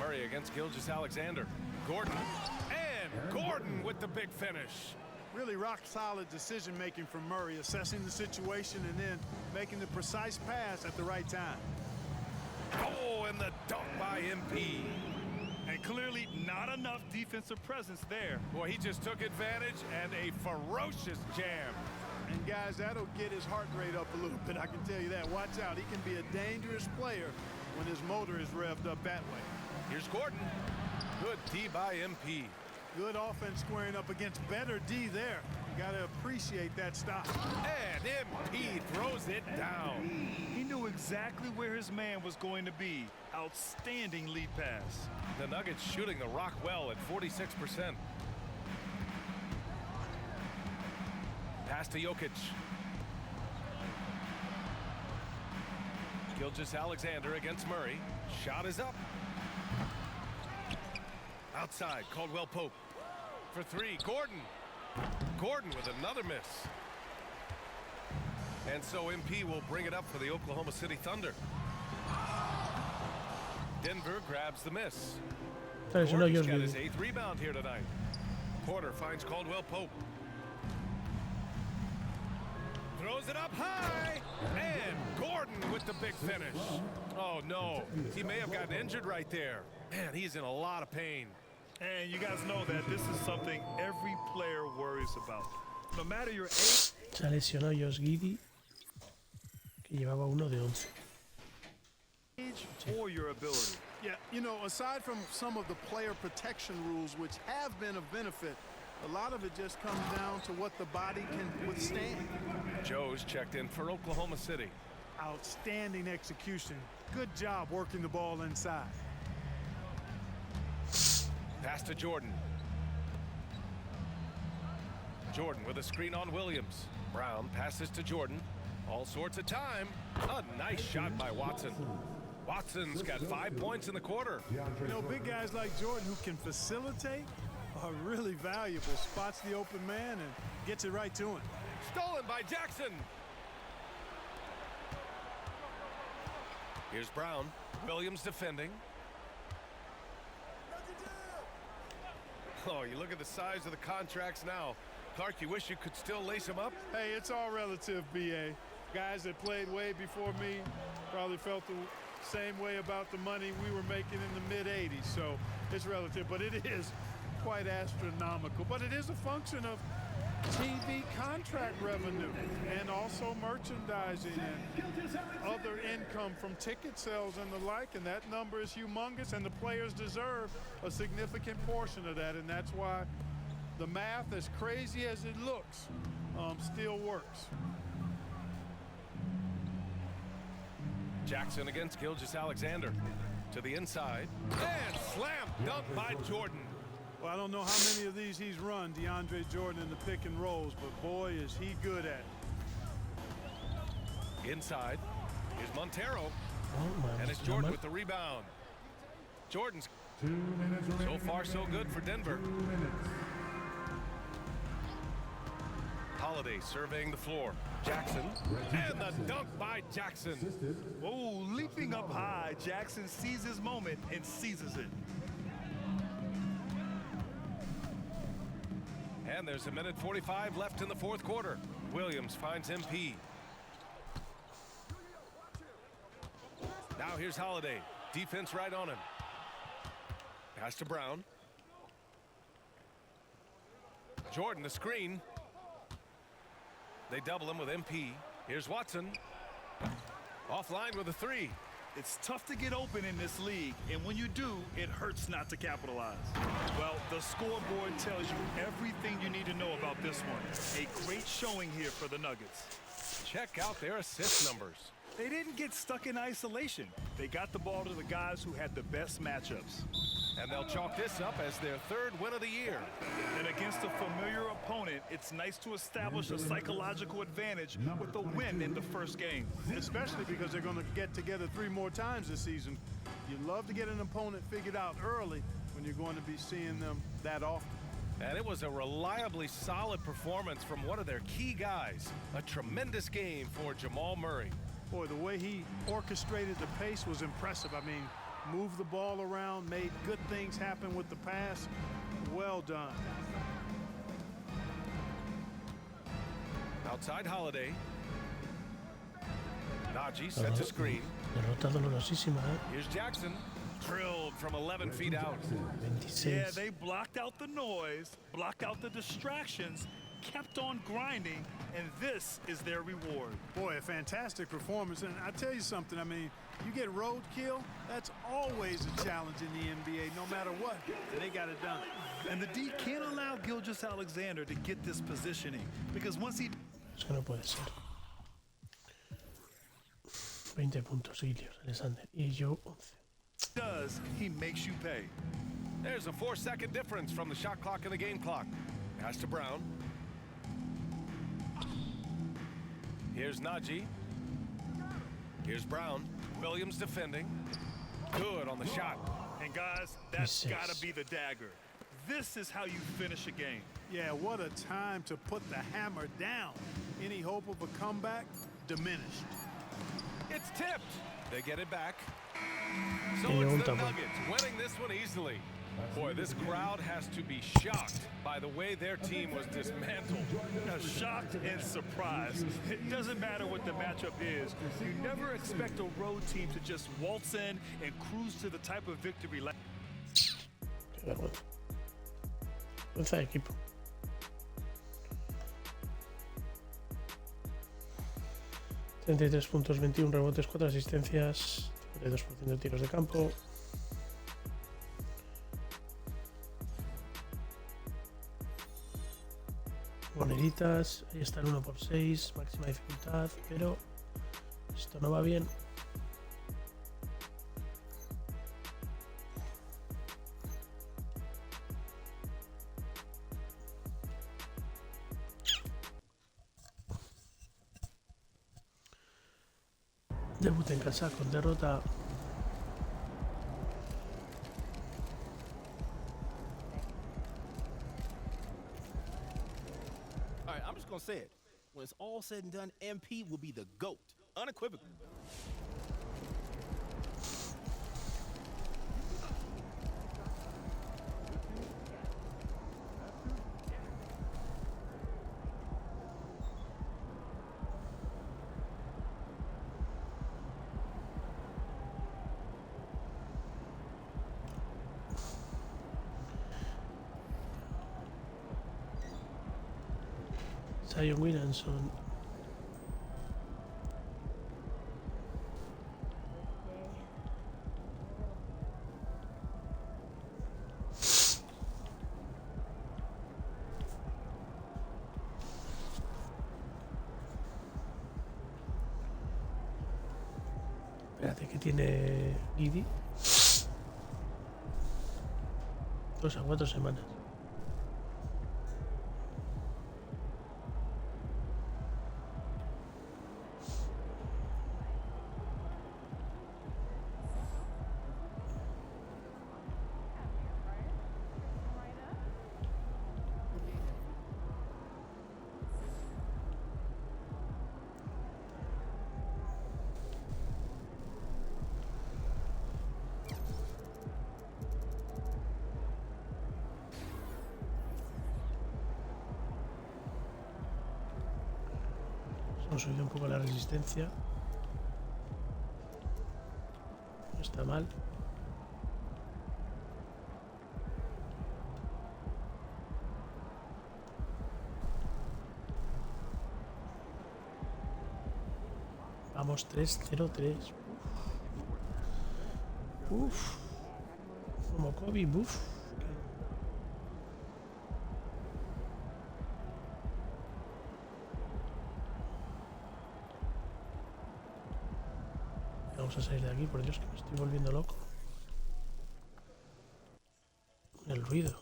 Murray against Gilgeous-Alexander. Gordon. And Gordon with the big finish. Really rock-solid decision-making from Murray, assessing the situation and then making the precise pass at the right time. Oh, and the dunk by MP. And clearly not enough defensive presence there. Boy, he just took advantage and a ferocious jam. And guys, that'll get his heart rate up a little bit, I can tell you that. Watch out, he can be a dangerous player when his motor is revved up that way. Here's Gordon. Good D by MP. Good offense squaring up against better D there. You got to appreciate that stop. And MP throws it down. He knew exactly where his man was going to be. Outstanding lead pass. The Nuggets shooting the rock well at 46%. Pass to Jokic. Gilgeous-Alexander against Murray. Shot is up. Outside, Caldwell-Pope. For three, Gordon. Gordon with another miss. And so MP will bring it up for the Oklahoma City Thunder. Denver grabs the miss. Gordon's got his 8th rebound here tonight. Porter finds Caldwell-Pope. Throws it up high. And Gordon with the big finish. Oh, no. He may have gotten injured right there. Man, he's in a lot of pain. And you guys know that this is something every player worries about. No matter your age. Se ha lesionado Josh Giddey, que llevaba uno de 11. Or your ability. Yeah, you know, aside from some of the player protection rules, which have been of benefit, a lot of it just comes down to what the body can withstand. Joe's checked in for Oklahoma City. Outstanding execution. Good job working the ball inside. Pass to Jordan. Jordan with a screen on Williams. Brown passes to Jordan. All sorts of time. A nice shot by Watson. Watson's got 5 points in the quarter. You know, big guys like Jordan who can facilitate are really valuable. Spots the open man and gets it right to him. Stolen by Jackson. Here's Brown. Williams defending. Oh, you look at the size of the contracts now. Clark, you wish you could still lace them up? Hey, it's all relative, B.A. Guys that played way before me probably felt the same way about the money we were making in the mid-'80s, so it's relative, but it is quite astronomical. But it is a function of TV contract revenue and also merchandising and other income from ticket sales and the like, and that number is humongous, and the players deserve a significant portion of that, and that's why the math, as crazy as it looks, still works. Jackson against Gilgeous-Alexander. To the inside. And slam dunk by Jordan. Well, I don't know how many of these he's run, DeAndre Jordan, in the pick and rolls, but boy, is he good at it. Inside. Here's Montero. And it's Jordan with the rebound. Jordan's so far so good for Denver. Holiday surveying the floor. Jackson. And the dunk by Jackson. Oh, leaping up high. Jackson sees his moment and seizes it. And there's a minute 45 left in the fourth quarter. Williams finds MP. Now here's Holiday. Defense right on him. Pass to Brown. Jordan, the screen. They double him with MP. Here's Watson. Offline with a three. It's tough to get open in this league, and when you do, it hurts not to capitalize. Well, the scoreboard tells you everything you need to know about this one. A great showing here for the Nuggets. Check out their assist numbers. They didn't get stuck in isolation. They got the ball to the guys who had the best matchups. And they'll chalk this up as their third win of the year. And against a familiar opponent, it's nice to establish a psychological advantage with a win in the first game. Especially because they're going to get together 3 more times this season. You love to get an opponent figured out early when you're going to be seeing them that often. And it was a reliably solid performance from one of their key guys. A tremendous game for Jamal Murray. Boy, the way he orchestrated the pace was impressive. I mean, moved the ball around, made good things happen with the pass. Well done. Outside Holiday. Najee sets a screen. Derrota dolorosísima, Here's Jackson. Drilled from 11 feet out. 26. Yeah, they blocked out the noise, blocked out the distractions, kept on grinding, and this is their reward. Boy, a fantastic performance. And I tell you something, I mean, you get roadkill, that's always a challenge in the NBA, no matter what. They got it done. And the D can't allow Gilgeous-Alexander to get this positioning, because once he... Es que no puede ser. 20 puntos, Gilgeous-Alexander. Y yo 11. does, he makes you pay. There's a 4-second difference from the shot clock and the game clock. Pass to Brown. Here's Najee. Here's Brown. Williams defending. Good on the shot. And guys, that's 26. gotta be the dagger. This is how you finish a game. Yeah, what a time to put the hammer down. Any hope of a comeback? Diminished. It's tipped. They get it back. So Tiene it's un the tapón. Nuggets winning this one easily. Boy, this crowd has to be shocked by the way their team was dismantled. Now, shocked and surprised. It doesn't matter what the matchup is. You never expect a road team to just waltz in and cruise to the type of victory like... Qué vergüenza. Vergüenza de equipo. ...33 puntos, 21 rebotes, 4 asistencias, 52% de tiros de campo. Moneditas, ahí está el 1x6, máxima dificultad, pero esto no va bien. Debut en casa con derrota. All right, I'm just gonna say it. When it's all said and done, MP will be the GOAT, unequivocally. Zion Williamson. Espérate, que tiene Giddy. 2 a 4 semanas. Hemos subido un poco la resistencia. No está mal. Vamos 3-0-3. Uf. Como Kobe, buf. Vamos a salir de aquí, por Dios, que me estoy volviendo loco. El ruido.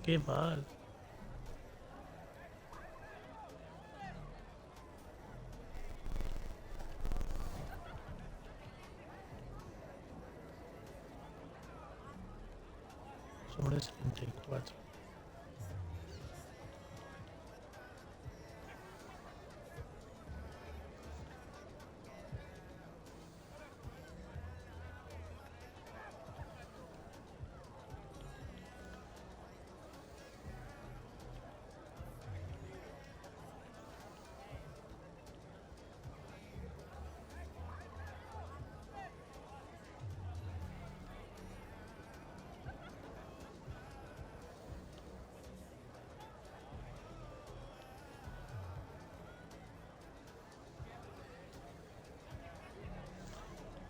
Qué mal. Sobre 74.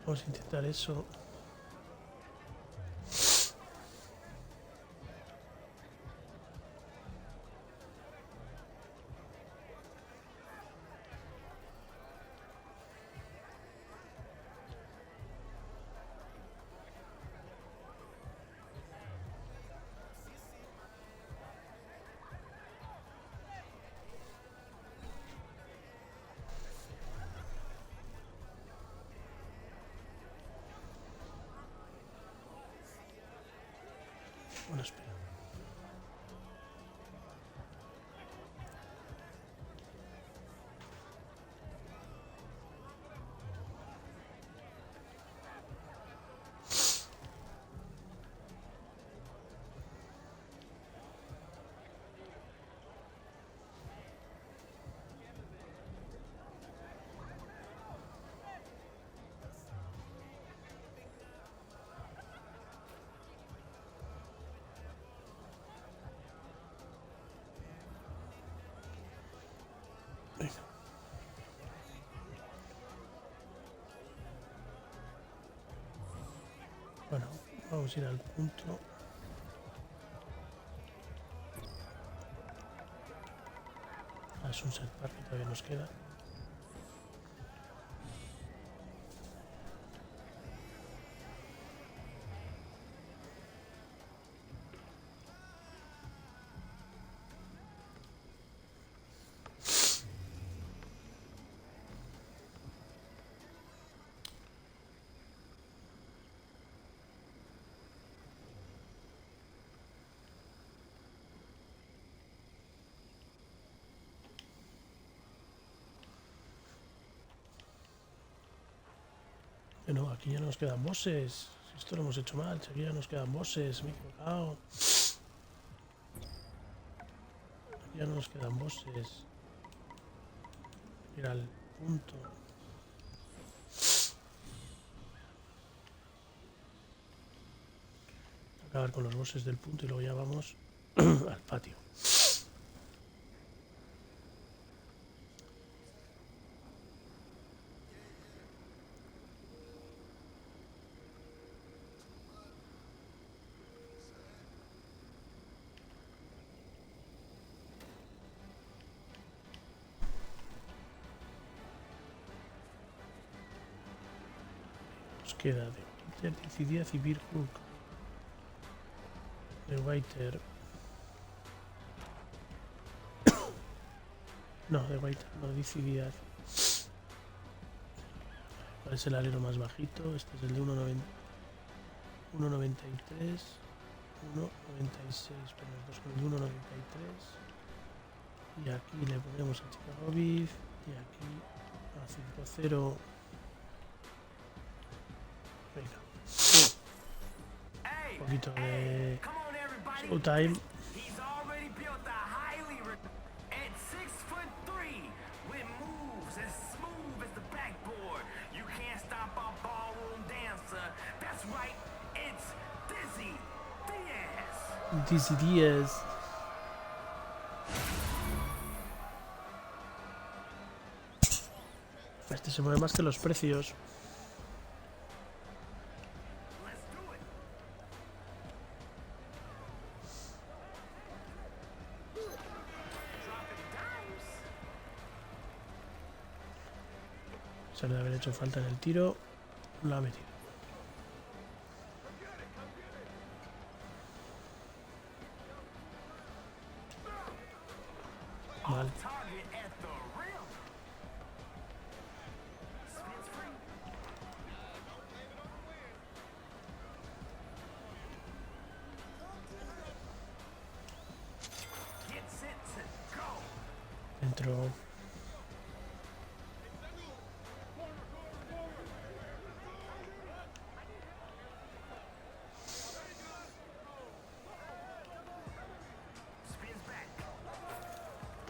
Vamos a intentar eso. Bueno, espera. Venga. Bueno, vamos a ir al punto. Es un set par que todavía nos queda. No, aquí ya nos quedan bosses. Si esto lo hemos hecho mal, aquí ya nos quedan bosses. Me he equivocado. Aquí ya no nos quedan bosses. Ir al punto. Acabar con los bosses del punto y luego ya vamos al patio. Nos queda de Waiter, Díaz y Beer Hook. De Waiter. No, de Waiter, no, Dizzy Díaz. ¿Cuál es el alero más bajito? Este es el de 1.93, 1.96, pero nosotros con el 1.93. Y aquí le ponemos a Chicago Beef. Y aquí a 5.0. Venga. Un poquito de Showtime. Dizzy Díaz. Este se mueve más que los precios. Se le debe haber hecho falta en el tiro. Lo ha metido. Vale. Dentro.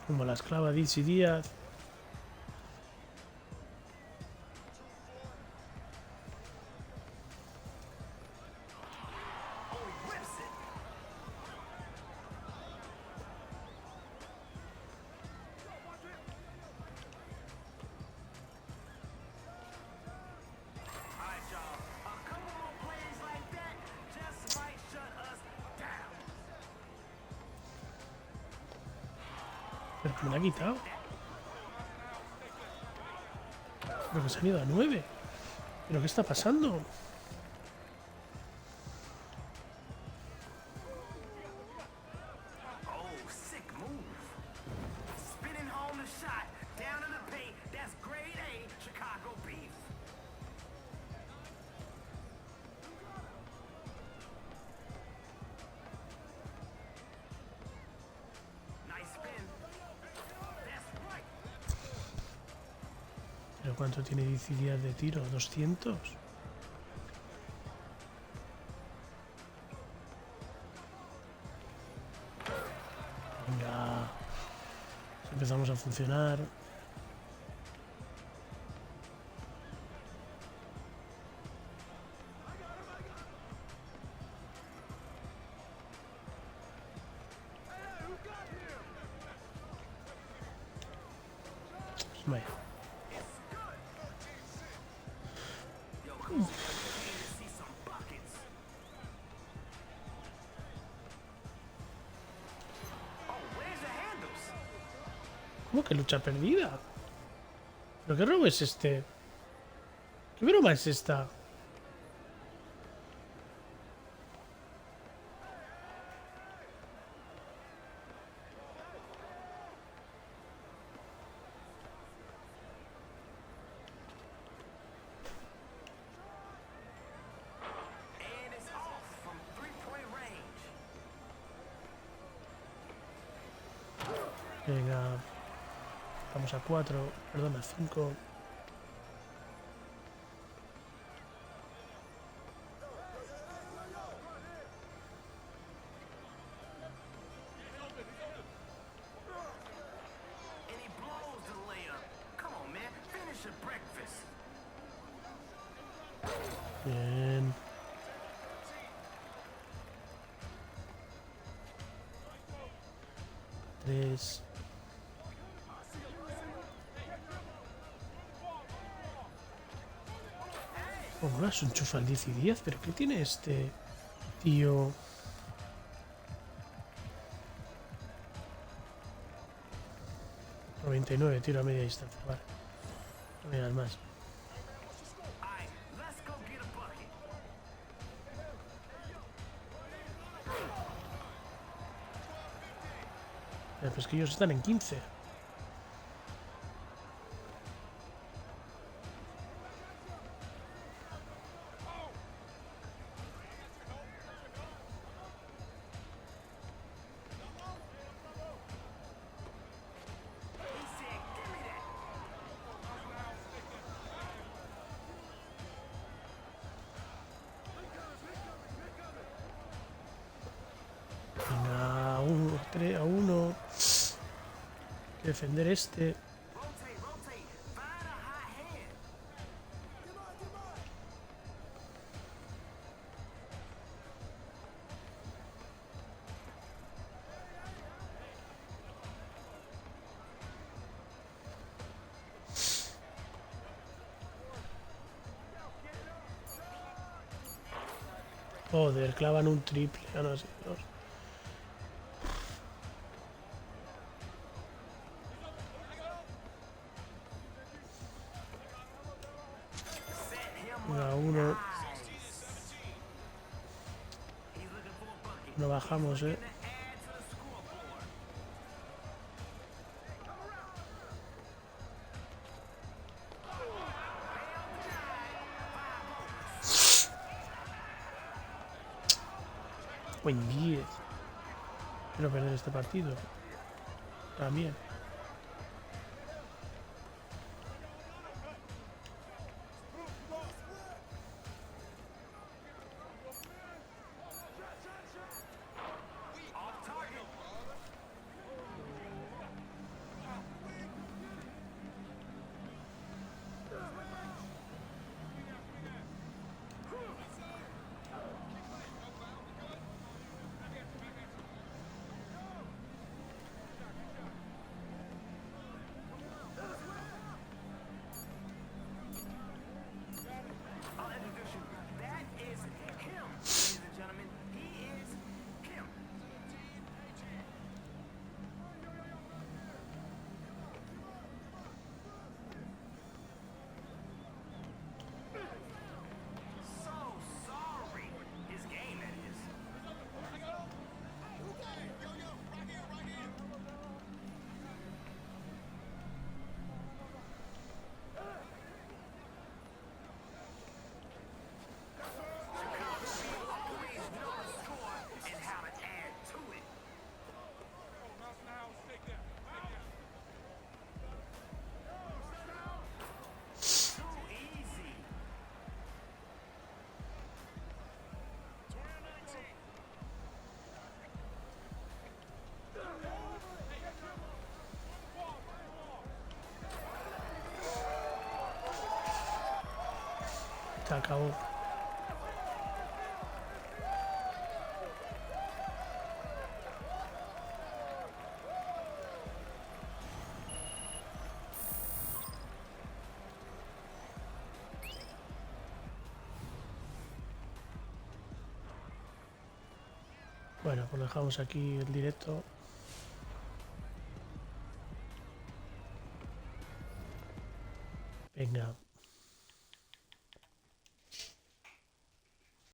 Como la esclava Dizzy Díaz. Me la ha quitado. Creo que se han ido a 9. ¿Pero qué está pasando? ¿Pero cuánto tiene dificultad de tiro? ¿200? Venga. Empezamos a funcionar. Vaya. ¿Cómo que lucha perdida? ¿Pero qué robo es este? ¿Qué broma es esta? Venga. Vamos a 4, perdón, a 5. Bien. Tres. Oh, es un chufa al 10 y 10, pero ¿qué tiene este tío? ...99, tiro a media distancia, vale. No me das más. Pues que ellos están en 15. Venga, 3 a 1. Hay que defender este. Joder, clavan un triple. Ah, no, sí, dos. Venga, 1. No bajamos, Buen 10. Quiero perder este partido. También. Se acabó. Bueno, pues dejamos aquí el directo. Venga.